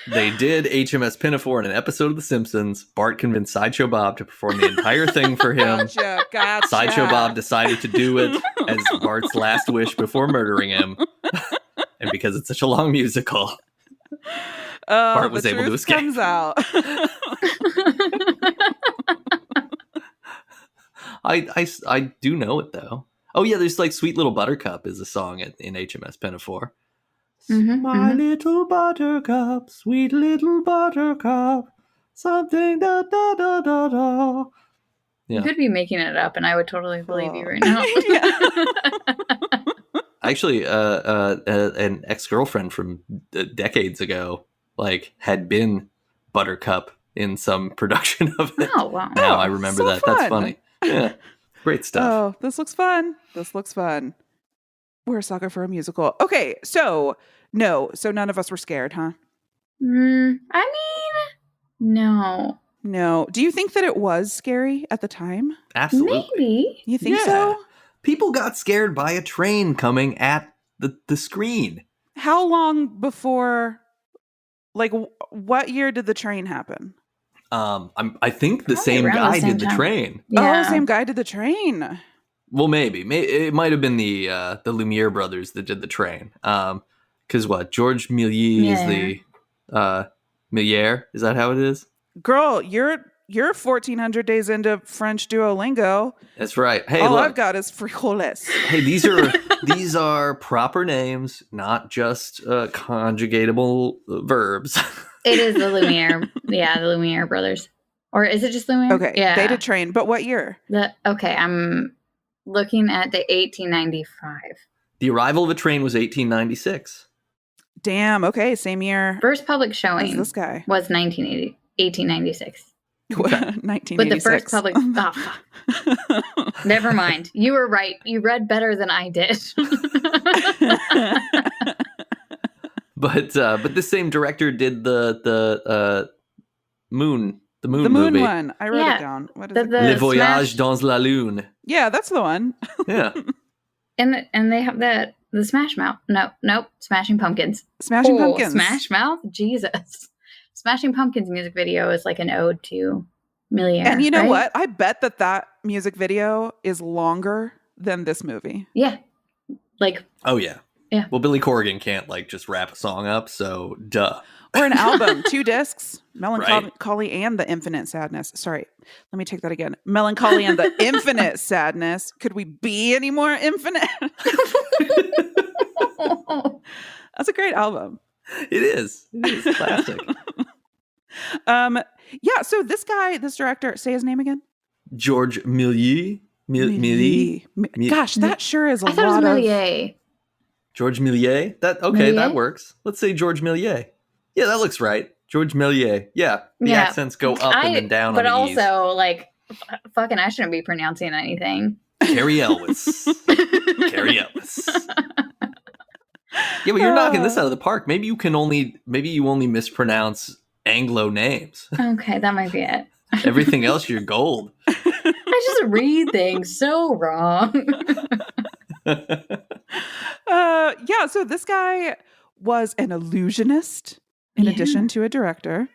They did HMS Pinafore in an episode of The Simpsons. Bart convinced Sideshow Bob to perform the entire thing for him. Gotcha. Sideshow Bob decided to do it as Bart's last wish before murdering him. And because it's such a long musical, Bart was able to escape. Comes out. I do know it though. Oh yeah, there's like Sweet Little Buttercup is a song in HMS Pinafore. My little buttercup, sweet little buttercup, something da da da da da. Yeah. You could be making it up, and I would totally believe you right now. Actually, an ex-girlfriend from decades ago, like, had been Buttercup in some production of it. Oh wow! Now I remember so that. Fun. That's funny. Yeah, great stuff. Oh, this looks fun. We're a sucker for a musical. Okay, so none of us were scared, huh? I mean, no. No. Do you think that it was scary at the time? Absolutely. Maybe. You think so? People got scared by a train coming at the screen. How long before, like, what year did the train happen? I think the Probably same around the guy same did the time. train. Yeah. Oh, same guy did the train. Well, maybe it might have been the Lumiere brothers that did the train. Because what, George Méliès is the Molière? Is that how it is? Girl, you're 1400 days into French Duolingo. That's right. Hey, all look, I've got is frijoles. Hey, these are proper names, not just conjugatable verbs. It is the Lumiere. Yeah, the Lumiere brothers. Or is it just Lumiere? Okay, yeah. they did train, but what year? I'm looking at the 1895. The arrival of a train was 1896. Damn, okay, same year. First public showing as this guy was 1896. 1986. But the first public... Never mind. You were right. You read better than I did. But the same director did the moon movie. one. I wrote it down. What is it? Le Voyage dans la Lune. Yeah, that's the one. Yeah. And they have the Smash Mouth. Nope. Smashing Pumpkins. Smashing Pumpkins. Smash Mouth? Jesus. Smashing Pumpkins music video is like an ode to Molière. And you know right? what? I bet that music video is longer than this movie. Yeah. Like. Oh, yeah. Yeah. Well, Billy Corgan can't like just wrap a song up, so duh. Or an album, 2 discs, Melancholy and the Infinite Sadness. Sorry, let me take that again. Melancholy and the Infinite Sadness. Could we be any more infinite? That's a great album. It is classic. Yeah, so this director, say his name again. George Méliès. Gosh, that sure is a I thought lot it was of... Méliès. George Méliès? That works. Let's say George Méliès. Yeah, that looks right. George Méliès. Yeah, the accents go up and then down but on the also, like, fucking, I shouldn't be pronouncing anything. Carrie Elwes. Carrie Elwes. Yeah, but you're knocking this out of the park. Maybe you only mispronounce Anglo names. Okay, that might be it. Everything else, you're gold. I just read things so wrong. Yeah, so this guy was an illusionist in addition to a director.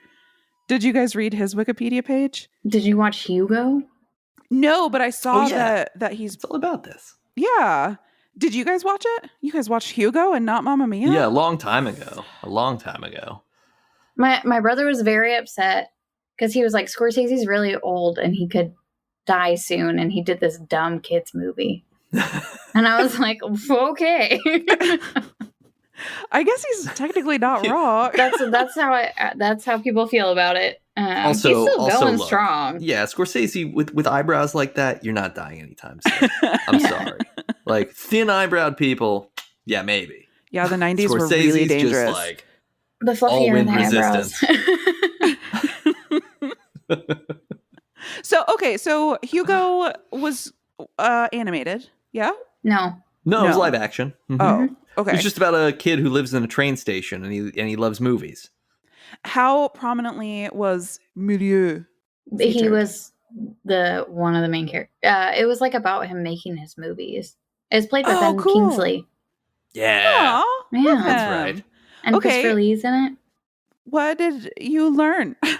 Did you guys read his Wikipedia page? Did you watch Hugo? No, but I saw yeah. that he's It's all about this. Yeah. Did you guys watch it? You guys watched Hugo and not Mamma Mia? Yeah, a long time ago. My brother was very upset because he was like, Scorsese's really old and he could die soon, and he did this dumb kids movie. And I was like, okay. I guess he's technically not wrong. That's how people feel about it. Also, he's still going look, strong. Yeah, Scorsese with eyebrows like that, you're not dying anytime soon. I'm sorry. Like thin eyebrow people, yeah, maybe. Yeah, the 90s were really dangerous. Just like the fluffier in the eyebrows. So Hugo was animated, yeah? No, it was live action. Mm-hmm. Oh, okay. It's just about a kid who lives in a train station and he loves movies. How prominently was Milieu? He was one of the main characters. It was like about him making his movies. It was played by Ben Kingsley. Yeah. Aww, yeah, that's right. And Christopher Lee's in it. What did you learn? I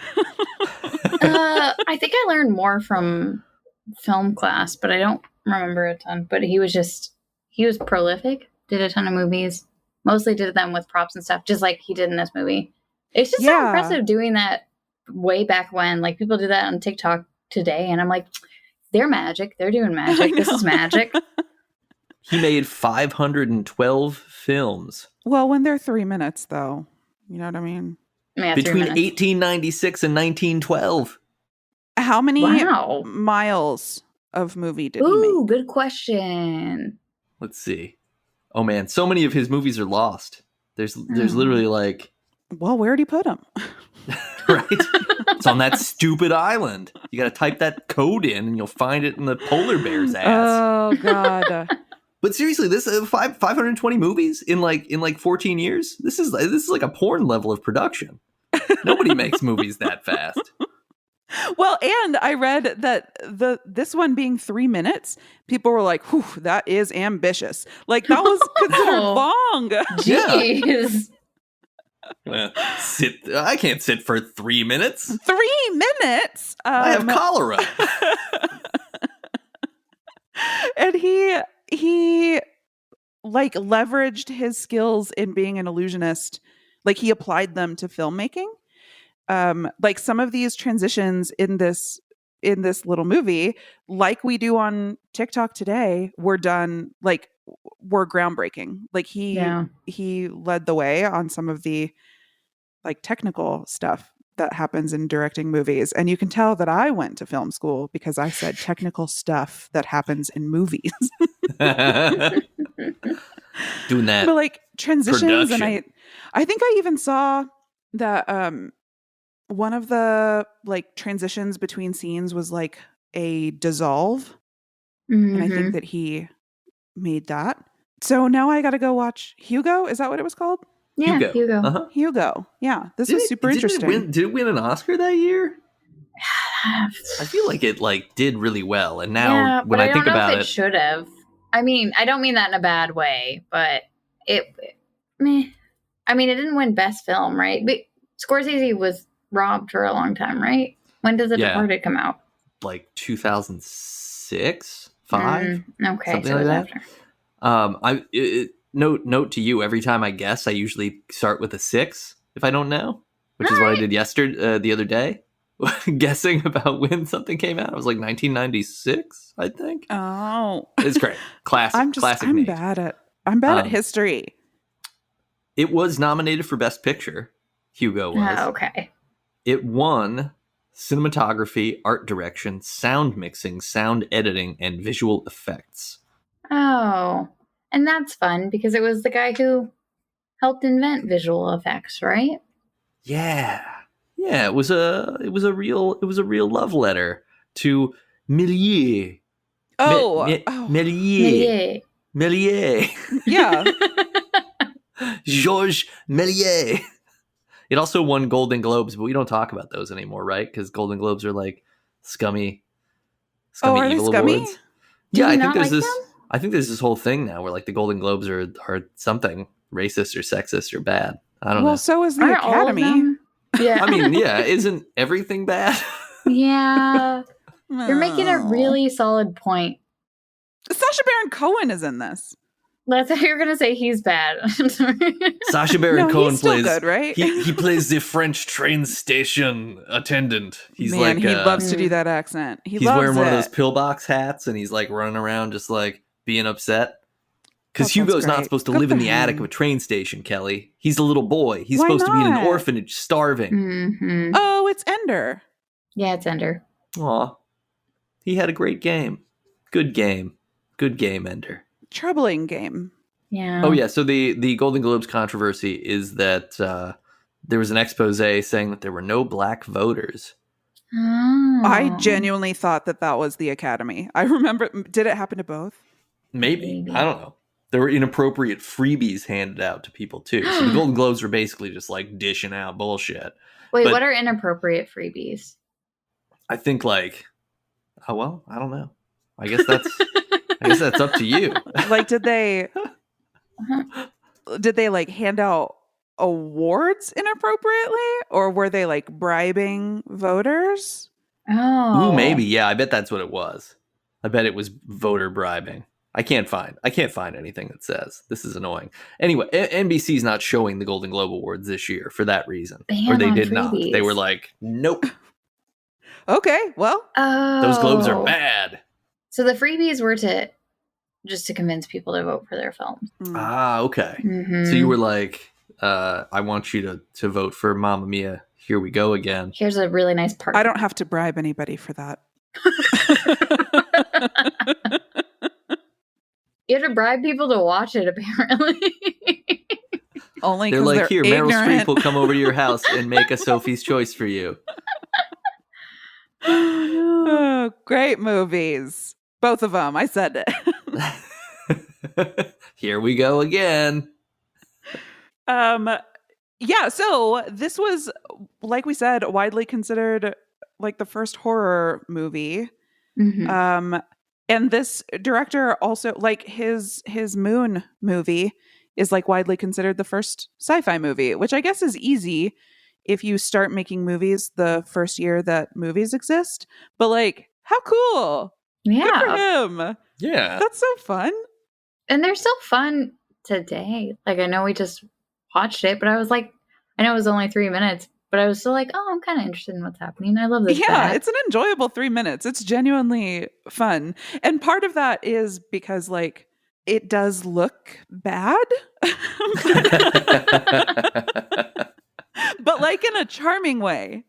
think I learned more from film class, but I don't remember a ton. But he was prolific, did a ton of movies, mostly did them with props and stuff, just like he did in this movie. It's just so impressive doing that way back when. Like, people do that on TikTok today, and I'm like, they're magic. They're doing magic. This is magic. He made 512 films. Well, when they're 3 minutes, though. You know what I mean? Yeah, between 1896 and 1912. How many miles of movie did he make? Ooh, good question. Let's see. Oh, man. So many of his movies are lost. There's literally like... Well, where'd he put them? Right? It's on that stupid island. You got to type that code in and you'll find it in the polar bear's ass. Oh, God. But seriously, this 520 movies in like 14 years. This is like a porn level of production. Nobody makes movies that fast. Well, and I read that this one being 3 minutes, people were like, "Whew, that is ambitious." Like, that was considered long. Jeez. Well, I can't sit for 3 minutes. 3 minutes. I have cholera. And he like leveraged his skills in being an illusionist. Like, he applied them to filmmaking. Like, some of these transitions in this little movie, like we do on TikTok today, were groundbreaking. Like, he led the way on some of the like technical stuff that happens in directing movies. And you can tell that I went to film school because I said technical stuff that happens in movies. Doing that. But like transitions production. And I think I even saw that one of the like transitions between scenes was like a dissolve. Mm-hmm. And I think that he made that. So now I got to go watch Hugo. Is that what it was called? Yeah, Hugo. Uh-huh. Hugo. Yeah, this was super interesting. Did it win an Oscar that year? I feel like it did really well. And now when I think about it, should have. I mean, I don't mean that in a bad way, but meh. I mean, it didn't win Best Film, right? But Scorsese was robbed for a long time, right? When does The Departed come out? Like 2006, 5. Okay, something so like that. After. Note to you: every time I guess, I usually start with a 6 if I don't know, which is what I did the other day, guessing about when something came out. It was like 1996, I think. Oh, it's great, classic. I'm bad at history. It was nominated for Best Picture. Hugo was. Oh, okay. It won cinematography, art direction, sound mixing, sound editing, and visual effects. Oh. And that's fun because it was the guy who helped invent visual effects, right? Yeah. Yeah, it was a real love letter to Méliès. Méliès. Méliès. Yeah. Georges Méliès. It also won Golden Globes, but we don't talk about those anymore, right? Because Golden Globes are like scummy are they evil scummy? awards. Do Yeah, we I think not there's like this. them? I think there's this whole thing now where like the Golden Globes are something racist or sexist or bad. I don't know. So is the Aren't all of Academy. them? Yeah. I mean, yeah, isn't everything bad? Yeah. You're making a really solid point. Sacha Baron Cohen is in this. That's how you're gonna say he's bad. Sacha Baron Cohen he's still plays good, right? He plays the French train station attendant. He's Man, like he loves to do that accent. He's wearing one of those pillbox hats and he's like running around just like being upset. Because Hugo's not supposed to live in the attic of a train station, Kelly. He's a little boy. He's supposed to be in an orphanage starving. Mm-hmm. Oh, it's Ender. Yeah, it's Ender. Aw. He had a great game. Good game. Good game, Ender. Troubling game. Yeah. Oh, yeah. So the Golden Globes controversy is that there was an expose saying that there were no black voters. Oh. I genuinely thought that was the Academy. I remember. Did it happen to both? Maybe. I don't know. There were inappropriate freebies handed out to people, too. So the Golden Globes were basically just like dishing out bullshit. Wait, what are inappropriate freebies? I think like, oh, well, I don't know. I guess that's up to you. Like, did they like hand out awards inappropriately, or were they like bribing voters? Oh, ooh, maybe. Yeah, I bet that's what it was. I bet it was voter bribing. I can't find anything that says. This is annoying. Anyway, NBC's not showing the Golden Globe Awards this year for that reason, or they did not. They were like, nope. Okay, well, those Globes are bad. So the freebies were to convince people to vote for their films. Ah, okay. Mm-hmm. So you were like, I want you to vote for Mamma Mia. Here we go again. Here's a really nice part. I don't have to bribe anybody for that. You have to bribe people to watch it, apparently. Only they're because like, here, ignorant. Meryl Streep will come over to your house and make a Sophie's Choice for you. Oh, great movies. Both of them. I said it. Here we go again. Yeah, so this was, like we said, widely considered like the first horror movie. Mm-hmm. And this director also, like his Moon movie is like widely considered the first sci-fi movie, which I guess is easy if you start making movies the first year that movies exist. But like, how cool. Yeah. Good for him. Yeah. That's so fun. And they're still fun today. Like, I know we just watched it, but I was like, I know it was only 3 minutes, but I was still like, oh, I'm kind of interested in what's happening. I love this. Yeah, it's an enjoyable 3 minutes. It's genuinely fun. And part of that is because like it does look bad. But like in a charming way.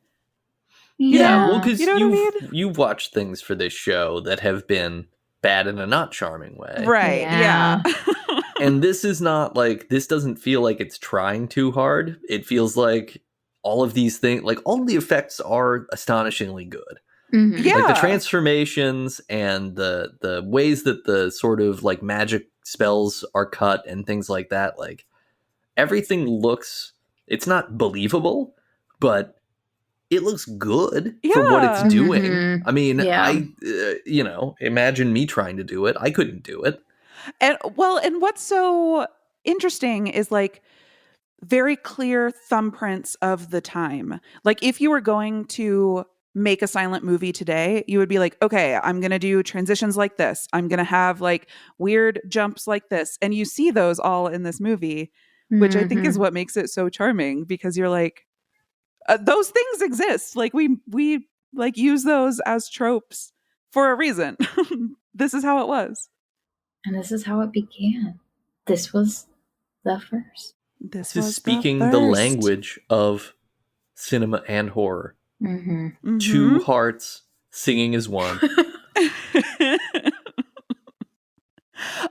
Yeah, well, because you know what I mean? you've watched things for this show that have been bad in a not charming way. Right, yeah. And this is not like, this doesn't feel like it's trying too hard. It feels like all of these things, like all of the effects are astonishingly good. Mm-hmm. Yeah. Like the transformations and the ways that the sort of like magic spells are cut and things like that. Like everything looks, it's not believable, but it looks good for what it's doing. Mm-hmm. I mean, I imagine me trying to do it. I couldn't do it. And what's so interesting is like very clear thumbprints of the time. Like if you were going to make a silent movie today, you would be like, okay, I'm going to do transitions like this. I'm going to have like weird jumps like this. And you see those all in this movie, which I think is what makes it so charming, because you're like, those things exist. Like we like use those as tropes for a reason. This is how it was. And this is how it began. This was the first. This is speaking the language of cinema and horror. Mm-hmm. Mm-hmm. Two hearts singing as one.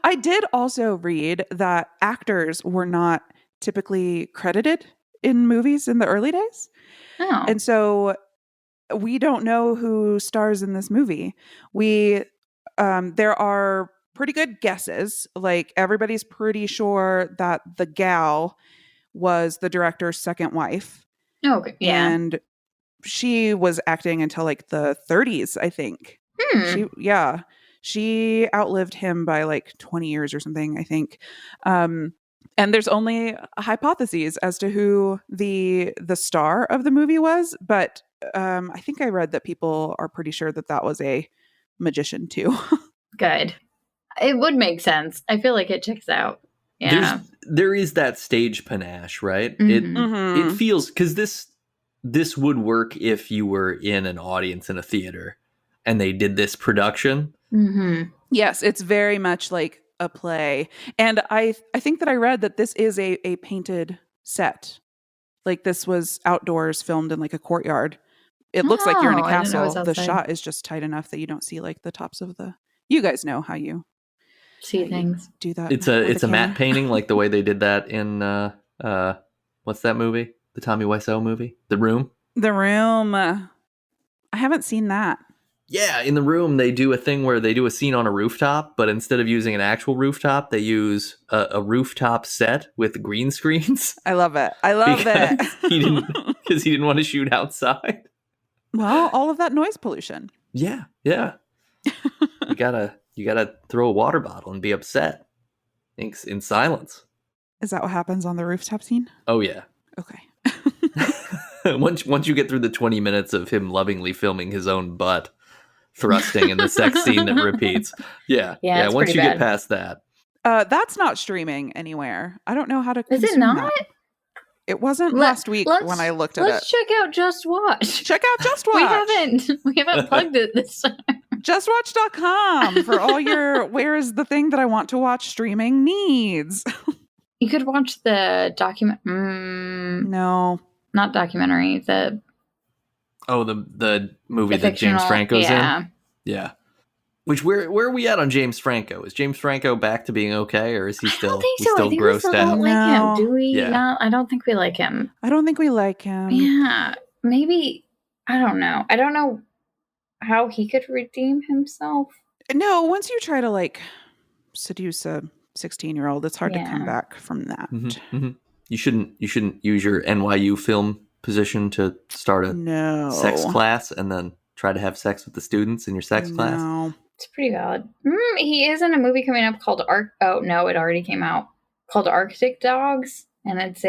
I did also read that actors were not typically credited in movies in the early days. Oh. And so we don't know who stars in this movie. There are pretty good guesses. Like everybody's pretty sure that the gal was the director's second wife. Okay. Yeah. And she was acting until like the 30s, I think. Hmm. She outlived him by like 20 years or something, I think. And there's only hypotheses as to who the star of the movie was, but I think I read that people are pretty sure that was a magician too. Good. It would make sense. I feel like it checks out. Yeah. There is that stage panache, right? Mhm. It feels, because this would work if you were in an audience in a theater and they did this production. Mm-hmm. Yes, it's very much like a play. And I think that I read that this is a painted set. Like this was outdoors, filmed in like a courtyard. It looks like you're in a I didn't know it was castle. The outside. shot is just tight enough that you don't see like the tops of the. You guys know how you See things. do that. It's with a matte painting, like the way they did that in what's that movie? The Tommy Wiseau movie, The Room. The Room. I haven't seen that. Yeah, in The Room, they do a thing where they do a scene on a rooftop, but instead of using an actual rooftop, they use a rooftop set with green screens. I love it. I love it. Because he didn't want to shoot outside. Well, all of that noise pollution. Yeah. You gotta throw a water bottle and be upset. In silence. Is that what happens on the rooftop scene? Oh yeah. Okay. Once you get through the 20 minutes of him lovingly filming his own butt thrusting in the sex scene that repeats. Yeah. Once you get past that. That's not streaming anywhere. I don't know how to. Is it not? That. It wasn't last week when I looked at it. Let's check out Just Watch. Check out Just Watch. We haven't plugged it this time. JustWatch.com for all your where is the thing that I want to watch streaming needs. You could watch the document. No, not documentary. The movie that James Franco's in. Yeah. Which where are we at on James Franco? Is James Franco back to being okay, or is he still? I don't think so. Still I think grossed we still out? don't like him. Do we? Yeah. Not, I don't think we like him. I don't think we like him. Yeah, maybe. I don't know. I don't know how he could redeem himself. No, once you try to like seduce a 16-year-old, it's hard to come back from that. Mm-hmm, mm-hmm. You shouldn't use your NYU film position to start a sex class and then try to have sex with the students in your sex class. It's pretty valid. He is in a movie coming up called it already came out, called Arctic Dogs, and it's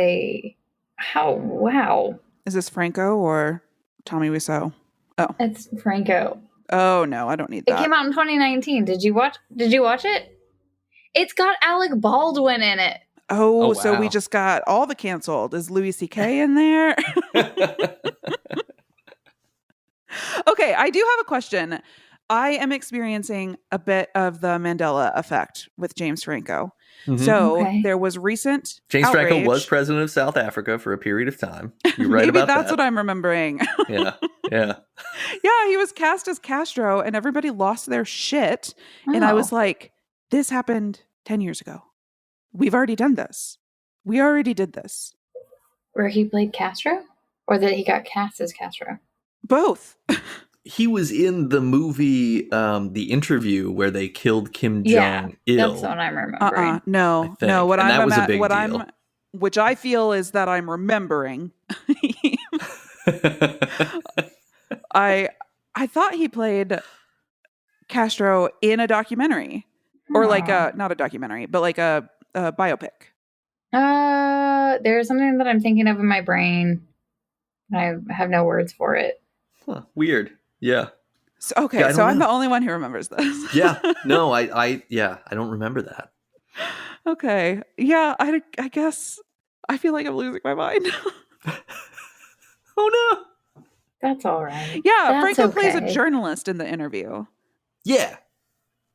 wow. Is this Franco or Tommy Wiseau? Oh, it's Franco. Oh no, I don't need that. It came out in 2019. Did you watch it? It's got Alec Baldwin in it. Oh, wow. So we just got all the canceled. Is Louis C.K. in there? Okay, I do have a question. I am experiencing a bit of the Mandela effect with James Franco. Mm-hmm. So there was recent James outrage. Franco was president of South Africa for a period of time. You're right about that. Maybe that's what I'm remembering. Yeah. Yeah, he was cast as Castro and everybody lost their shit. Oh. And I was like, this happened 10 years ago. We've already done this. We already did this. Where he played Castro? Or that he got cast as Castro? Both. He was in the movie The Interview where they killed Kim Jong-il. That's what I'm remembering. No. Which I feel is that I'm remembering. I thought he played Castro in a documentary. Or like not a documentary, but like a biopic. There's something that I'm thinking of in my brain. I have no words for it. Huh, weird. Yeah. So, okay, so I'm the only one who remembers this. Yeah. No, I don't remember that. Okay. Yeah, I guess I feel like I'm losing my mind. Oh no. That's all right. Yeah, Franco plays a journalist in The Interview. Yeah.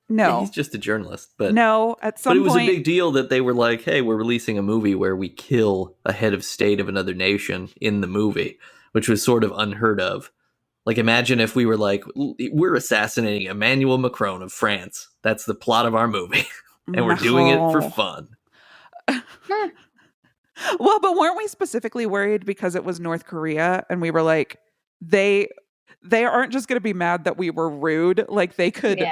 No. Yeah, he's just a journalist. But no, at some point. But it was a big deal that they were like, hey, we're releasing a movie where we kill a head of state of another nation in the movie, which was sort of unheard of. Like, imagine if we were like, we're assassinating Emmanuel Macron of France. That's the plot of our movie. And we're doing it for fun. Well, but weren't we specifically worried because it was North Korea? And we were like, they aren't just going to be mad that we were rude. Like, they could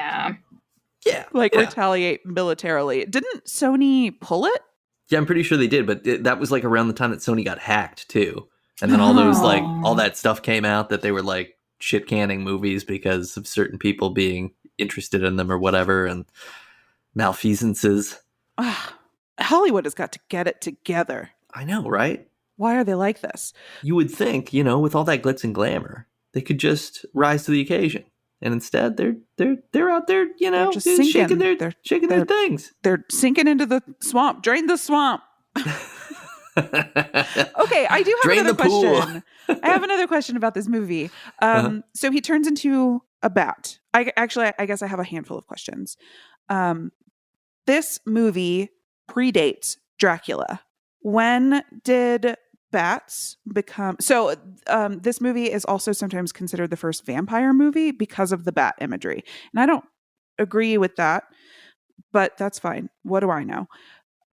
retaliate militarily. Didn't Sony pull it? Yeah, I'm pretty sure they did. But that was like around the time that Sony got hacked, too. And then all those like all that stuff came out that they were like shit canning movies because of certain people being interested in them or whatever, and malfeasances. Hollywood has got to get it together. I know, right? Why are they like this? You would think, you know, with all that glitz and glamour, they could just rise to the occasion. And instead, they're out there, you know, just sinking. shaking their things. They're sinking into the swamp. Drain the swamp. Okay, I do have another question. I have another question about this movie. So he turns into a bat. I guess I have a handful of questions. This movie predates Dracula. When did bats become... So this movie is also sometimes considered the first vampire movie because of the bat imagery. And I don't agree with that, but that's fine. What do I know?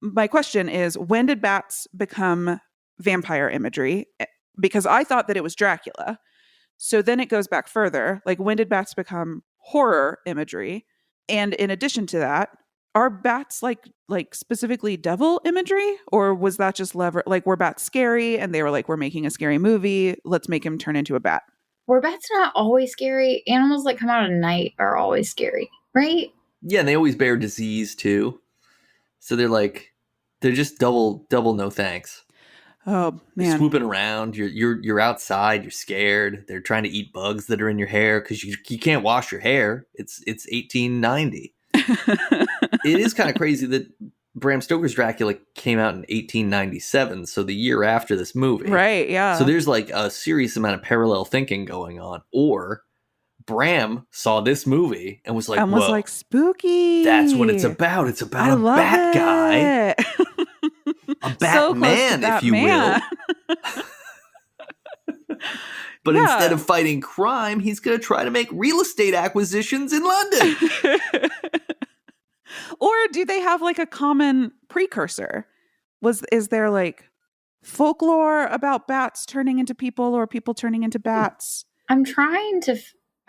My question is, when did bats become vampire imagery? Because I thought that it was Dracula. So then it goes back further. Like, when did bats become horror imagery? And in addition to that, are bats like specifically devil imagery, or was that just were bats scary and they were like, we're making a scary movie, let's make him turn into a bat? Were bats not always scary? Animals that come out at night are always scary, right? Yeah, and they always bear disease too. So they're just double no thanks. Oh man, you're swooping around. You're outside. You're scared. They're trying to eat bugs that are in your hair because you can't wash your hair. It's 1890. It is kind of crazy that Bram Stoker's Dracula came out in 1897, so the year after this movie. Right, yeah. So there's like a serious amount of parallel thinking going on. Or Bram saw this movie and was like, and was like, spooky. That's what it's about. It's about a bat guy. A Batman, if you will. But instead of fighting crime, he's going to try to make real estate acquisitions in London. Or do they have like a common precursor? Is there like folklore about bats turning into people or people turning into bats? I'm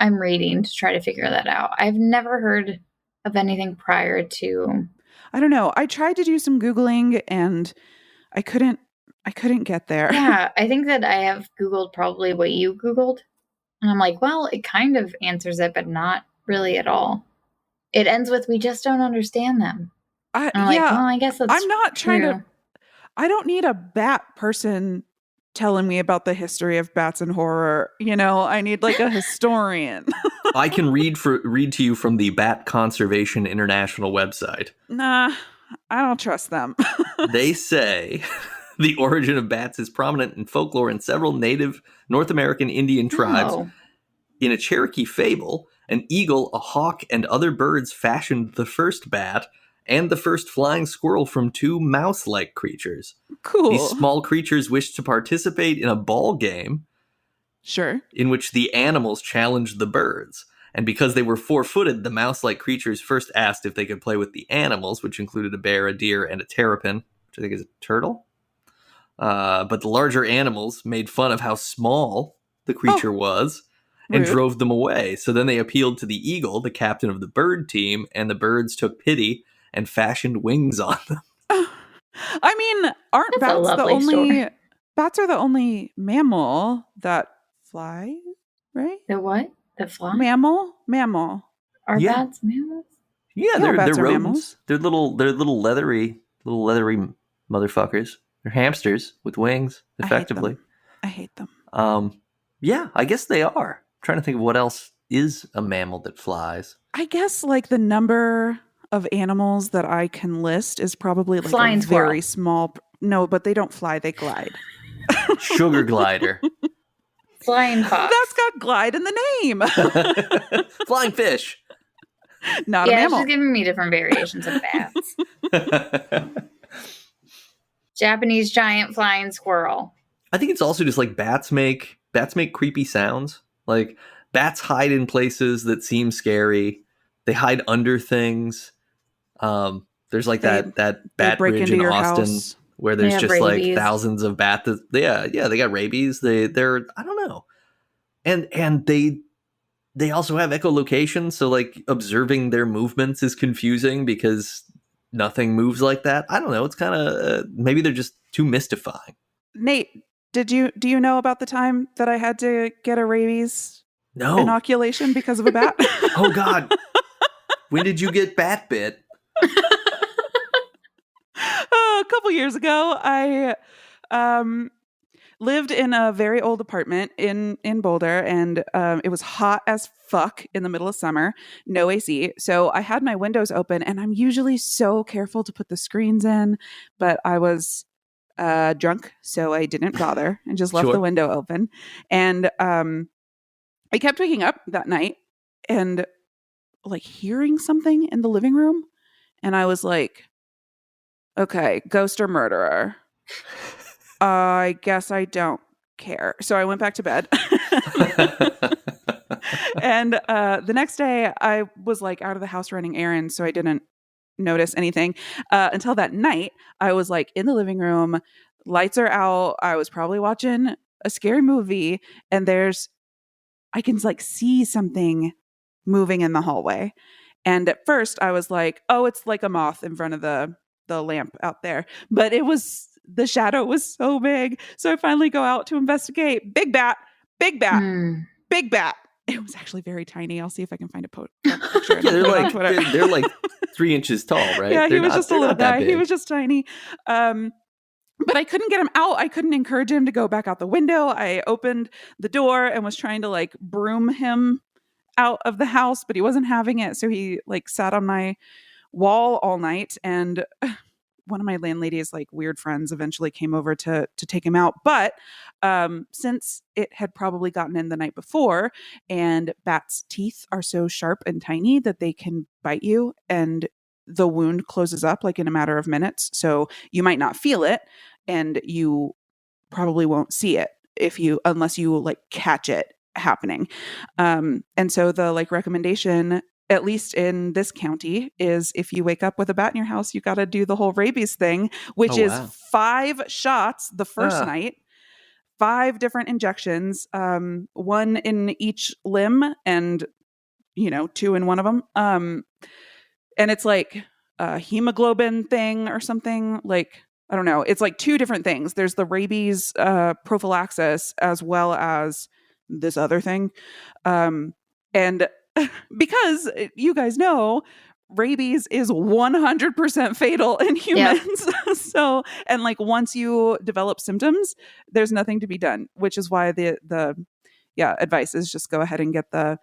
reading to try to figure that out. I've never heard of anything prior to... I don't know. I tried to do some Googling and I couldn't get there. Yeah, I think that I have Googled probably what you Googled. And I'm like, well, it kind of answers it, but not really at all. It ends with, we just don't understand them. I'm like, well, I guess that's I'm not trying true. to... I don't need a bat person telling me about the history of bats and horror. You know, I need like a historian. I can read to you from the Bat Conservation International website. Nah, I don't trust them. They say the origin of bats is prominent in folklore in several native North American Indian tribes. Oh. In a Cherokee fable, an eagle, a hawk, and other birds fashioned the first bat and the first flying squirrel from two mouse-like creatures. Cool. These small creatures wished to participate in a ball game. Sure. In which the animals challenged the birds. And because they were four-footed, the mouse-like creatures first asked if they could play with the animals, which included a bear, a deer, and a terrapin, which I think is a turtle. But the larger animals made fun of how small the creature was and drove them away. So then they appealed to the eagle, the captain of the bird team, and the birds took pity and fashioned wings on them. I mean, aren't bats the only... Story. Bats are the only mammal that fly, right? The what? The fly? Mammal? Are bats mammals? Yeah, they're rodents. Mammals. They're little leathery motherfuckers. They're hamsters with wings, effectively. I hate them. Yeah, I guess they are. I'm trying to think of what else is a mammal that flies. I guess like the number of animals that I can list is probably like flying a very small... No, but they don't fly, they glide. Sugar glider. Flying fox. That's got glide in the name. Flying fish. Not a mammal. Yeah, she's giving me different variations of bats. Japanese giant flying squirrel. I think it's also just like bats make creepy sounds. Like bats hide in places that seem scary. They hide under things. There's like that bat bridge in Austin house. Where there's just rabies. Like thousands of bats. Yeah, they got rabies. They're I don't know. And they also have echolocation, so like observing their movements is confusing because nothing moves like that. I don't know. It's kind of maybe they're just too mystifying. Nate, Do you know about the time that I had to get a rabies inoculation because of a bat? Oh God. When did you get bat bit? A couple years ago, I lived in a very old apartment in Boulder, and it was hot as fuck in the middle of summer, no AC. So I had my windows open, and I'm usually so careful to put the screens in, but I was drunk, so I didn't bother and just left the window open. And I kept waking up that night and like hearing something in the living room, and I was like, okay, ghost or murderer. I guess I don't care. So I went back to bed. And the next day I was like out of the house running errands, so I didn't notice anything until that night. I was like in the living room, lights are out. I was probably watching a scary movie, and I can like see something moving in the hallway. And at first I was like, oh, it's like a moth in front of the lamp out there. But the shadow was so big. So I finally go out to investigate. Big bat, big bat, big bat. It was actually very tiny. I'll see if I can find a picture. They're like 3 inches tall, right? Yeah, he was just a little guy. He was just tiny. But I couldn't get him out. I couldn't encourage him to go back out the window. I opened the door and was trying to like broom him out of the house, but he wasn't having it. So he like sat on my wall all night, and one of my landlady's like weird friends eventually came over to take him out. But since it had probably gotten in the night before, and bats' teeth are so sharp and tiny that they can bite you, and the wound closes up like in a matter of minutes. So you might not feel it, and you probably won't see it unless you like catch it happening. And so the like recommendation, at least in this county, is if you wake up with a bat in your house, you got to do the whole rabies thing, which is 5 shots the first night, 5 different injections, 1 in each limb, and 2 in one of them. And it's like a hemoglobin thing or something, like, I don't know. It's like 2 different things. There's the rabies prophylaxis as well as this other thing. And because you guys know, rabies is 100% fatal in humans. Yep. So, and like once you develop symptoms, there's nothing to be done, which is why the advice is just go ahead and get the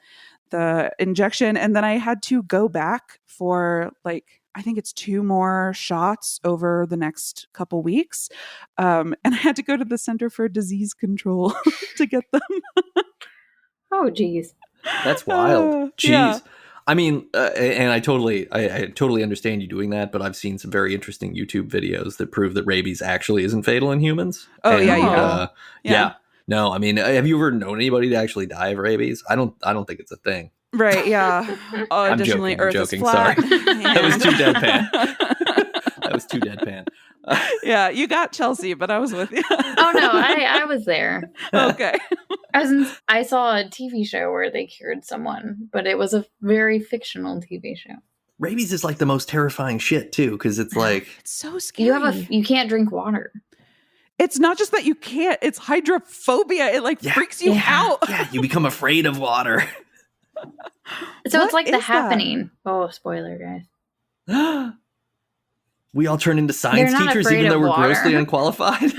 injection. And then I had to go back for like, I think it's 2 more shots over the next couple weeks. And I had to go to the Center for Disease Control to get them. Oh, geez. That's wild. Jeez. Yeah. I mean, and I totally understand you doing that, but I've seen some very interesting YouTube videos that prove that rabies actually isn't fatal in humans. Oh, and, yeah, you have. Yeah. No, I mean, have you ever known anybody to actually die of rabies? I don't think it's a thing. Right, yeah. I'm Additionally, joking, Earth is flat. sorry. That was too deadpan. Yeah, you got Chelsea, but I was with you. Oh, no, I was there. Okay. I saw a TV show where they cured someone, but it was a very fictional TV show. Rabies is like the most terrifying shit, too, because it's like... It's so scary. You can't drink water. It's not just that you can't, it's hydrophobia. It like freaks you out. Yeah, you become afraid of water. So it's like The Happening. Oh, spoiler, guys. We all turn into science teachers even though we're grossly unqualified.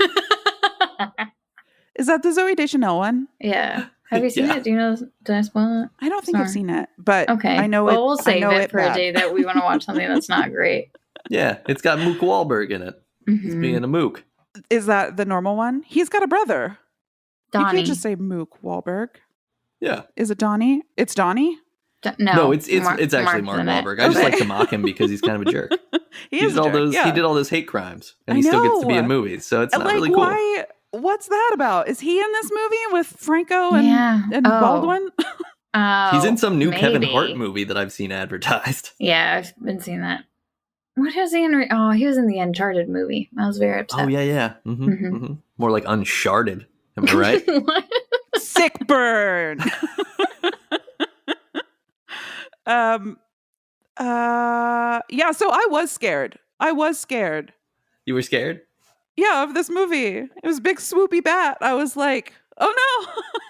Is that the Zooey Deschanel one? Yeah. Have you seen it? Do you know? Did I spoil it? I don't think I've seen it, but okay. I know well, we'll save it for a day that we want to watch something that's not great. Yeah, it's got Mook Wahlberg in it. He's being a mook. Is that the normal one? He's got a brother. Donnie. You can't just say Mook Wahlberg. Yeah. Is it Donnie? It's Donnie? No, it's actually Mark Wahlberg. I just like to mock him because he's kind of a jerk. He did all those hate crimes, and he still gets to be in movies. So it's not really cool. What's that about? Is he in this movie with Franco and Baldwin? He's in some new Kevin Hart movie that I've seen advertised. Yeah, I've been seeing that. What is he in? He was in the Uncharted movie. I was very upset. Oh yeah. More like Uncharted. Am I right? Sick burn. Yeah, so I was scared. You were scared? Yeah, of this movie. It was a big swoopy bat. I was like, oh no.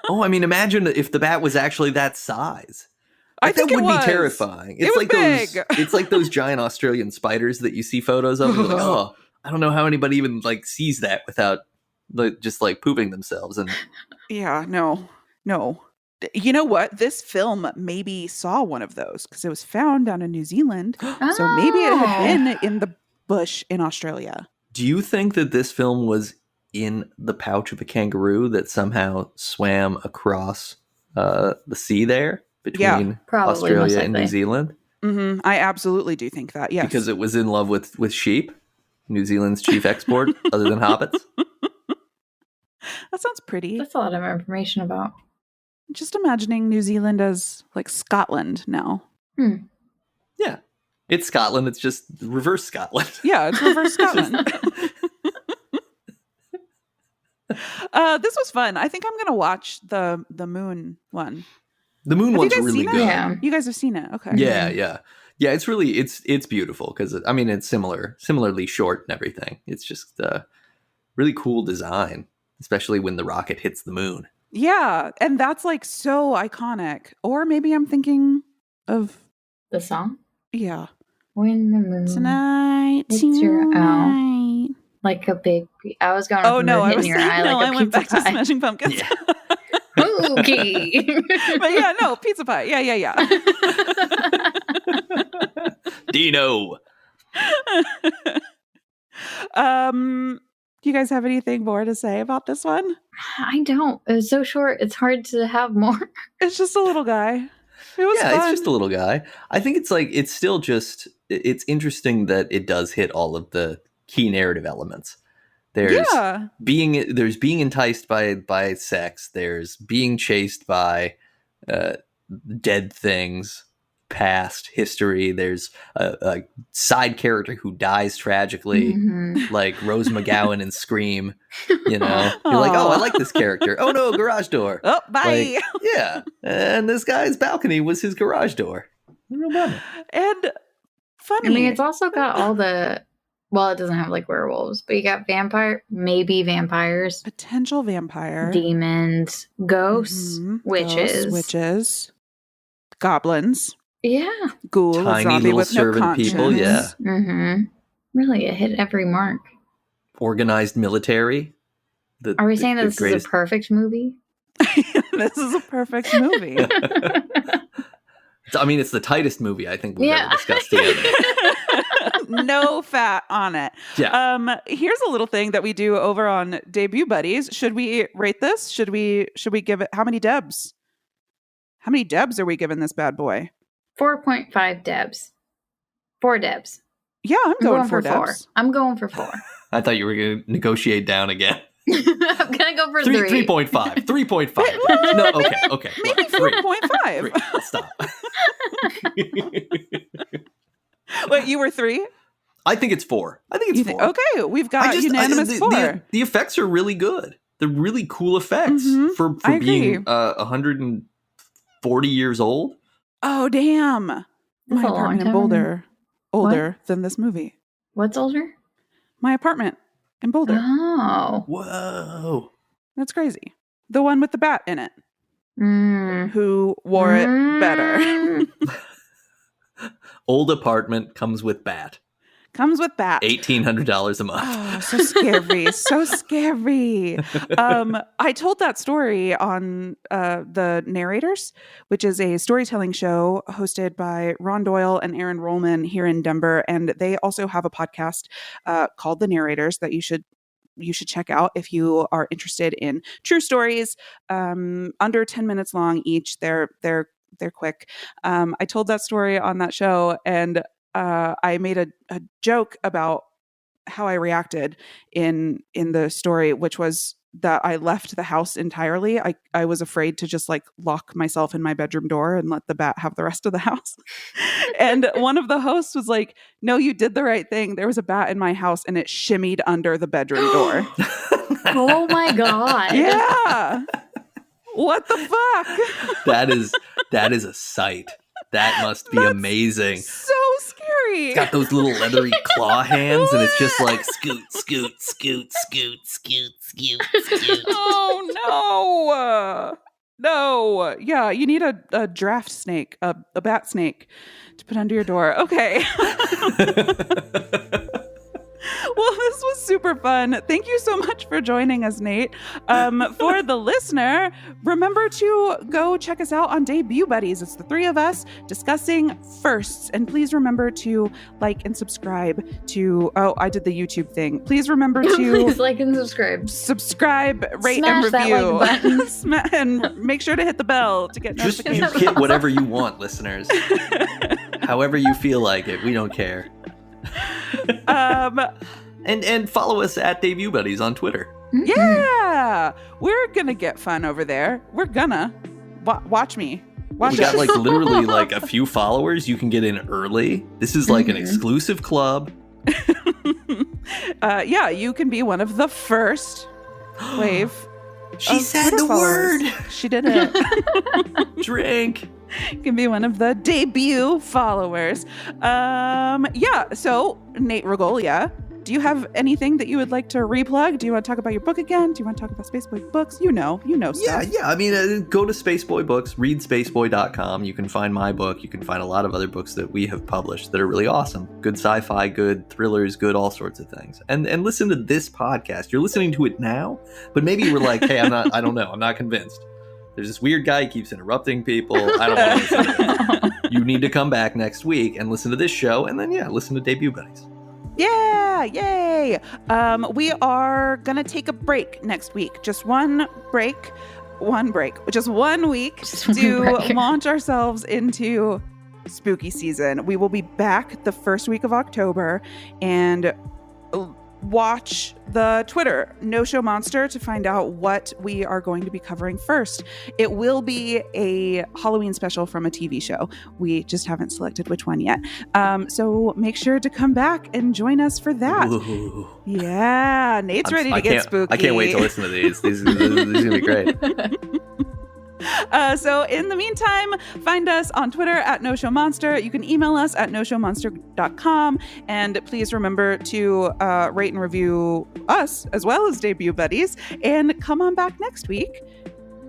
Oh, I mean, imagine if the bat was actually that size. I Like, think that it would was. be terrifying. It's It was like big. it's like those giant Australian spiders that you see photos of. And you're like, oh, I don't know how anybody even like sees that without just like pooping themselves. And Yeah, no. You know what? This film maybe saw one of those because it was found down in New Zealand. So maybe it had been in the bush in Australia. do you think that this film was in the pouch of a kangaroo that somehow swam across the sea there between probably, Australia and New Zealand? Mm-hmm. I absolutely do think that, yes. Because it was in love with sheep, New Zealand's chief export, other than hobbits. That sounds pretty. That's a lot of information about. Just imagining New Zealand as like Scotland now. Yeah. It's Scotland. It's just reverse Scotland. Yeah, it's reverse Scotland. This was fun. I think I'm going to watch the moon one. The moon one's really good. Yeah. You guys have seen it. Okay. Yeah. It's really, it's beautiful because, I mean, it's similarly short and everything. It's just really cool design, especially when the rocket hits the moon. Yeah, and that's like so iconic. Or maybe I'm thinking of The song? Yeah. When the moon Tonight. like a big. I was going. Oh no, I was your eye like I a went back pizza to Smashing Pumpkins. Yeah. Okay. But yeah, no, pizza pie. Yeah. Dino. Do you guys have anything more to say about this one? I don't. It was so short. It's hard to have more. It's just a little guy. It was fun. It's just a little guy. I think it's still just, it's interesting that it does hit all of the key narrative elements. There's being enticed by sex. There's being chased by dead things, past history. There's a side character who dies tragically, like Rose McGowan in Scream. You know, you're like, oh, I like this character. Oh no, garage door. Oh, bye. Like, yeah, and this guy's balcony was his garage door. And funny. I mean, it's also got all the. Well, it doesn't have like werewolves, but you got maybe vampires, potential vampire, demons, ghosts, witches, goblins. Yeah. Ghoul, tiny little servant people. Yeah. Really, it hit every mark. Organized military. Are we saying that this is a perfect movie? This is a perfect movie. I mean, it's the tightest movie I think we've ever discussed together. No fat on it. Yeah. Here's a little thing that we do over on Debut Buddies. Should we rate this? Should we give it? How many Debs? How many Debs are we giving this bad boy? 4.5 Debs. 4 Debs. Yeah, I'm going for Debs. 4. I'm going for 4. I thought you were going to negotiate down again. I'm going to go for 3. 3.5. 3.5. No, okay. Maybe 4.5. Stop. Wait, you were 3? I think it's 4. I think it's 4. Okay, we've got unanimous 4. The effects are really good. They're really cool effects for being 140 years old. Oh, damn. That's my apartment in Boulder. Older than this movie. What's older? My apartment in Boulder. Oh. Whoa. That's crazy. The one with the bat in it. Who wore it better. Old apartment comes with bat. Comes with bat. $1,800 a month. Oh, so scary. So scary. I told that story on The Narrators, which is a storytelling show hosted by Ron Doyle and Aaron Rollman here in Denver. And they also have a podcast called The Narrators that you should check out if you are interested in true stories, under 10 minutes long each. They're quick. I told that story on that show, and I made a joke about how I reacted in the story, which was that I left the house entirely. I was afraid to just like lock myself in my bedroom door and let the bat have the rest of the house. And one of the hosts was like, "No, you did the right thing. There was a bat in my house and it shimmied under the bedroom door." Oh my God. Yeah. What the fuck? That is a sight. That must be amazing. So scary. It's got those little leathery claw hands, and it's just like scoot, scoot, scoot, scoot, scoot, scoot, scoot. Oh, no. No. Yeah, you need a draft snake, a bat snake to put under your door. Okay. Well, this was super fun. Thank you so much for joining us, Nate. For the listener, remember to go check us out on Debut Buddies. It's the three of us discussing firsts. And please remember to like and subscribe to... Oh, I did the YouTube thing. Please remember to... Please like and subscribe. Subscribe, rate, Smash and that review. like button. And make sure to hit the bell to get Just notifications. hit whatever you want, listeners. However you feel like it. We don't care. And follow us at Debut Buddies on Twitter. Yeah, we're gonna get fun over there. We're gonna watch me. Watch We got us. like literally like a few followers. You can get in early. This is like an exclusive club. Yeah, you can be one of the first wave. She of said Twitter the followers. word. She did it. Drink. You can be one of the debut followers. Yeah. So Nate Ragolia, do you have anything that you would like to replug? Do you want to talk about your book again? Do you want to talk about Spaceboy books? You know stuff. Yeah. I mean, go to Spaceboy Books, read spaceboy.com. You can find my book. You can find a lot of other books that we have published that are really awesome. Good sci-fi, good thrillers, good all sorts of things. And listen to this podcast. You're listening to it now, but maybe you were like, hey, I don't know. I'm not convinced. There's this weird guy who keeps interrupting people. I don't want to listen to it. You need to come back next week and listen to this show, and then, listen to Debut Buddies. Yeah, yay. We are going to take a break next week. Just one break, just 1 week to launch ourselves into spooky season. We will be back the first week of October and watch the Twitter No Show Monster to find out what we are going to be covering first. It will be a Halloween special from a TV show. We just haven't selected which one yet. So make sure to come back and join us for that. Ooh. Yeah, Nate's ready to get spooky. I can't wait to listen to these. These are going to be great. So in the meantime, find us on Twitter at No Show Monster. You can email us at noshowmonster.com. And please remember to rate and review us as well as Debut Buddies. And come on back next week.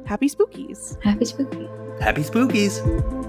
Happy Spookies. Happy spooky. Happy Spookies.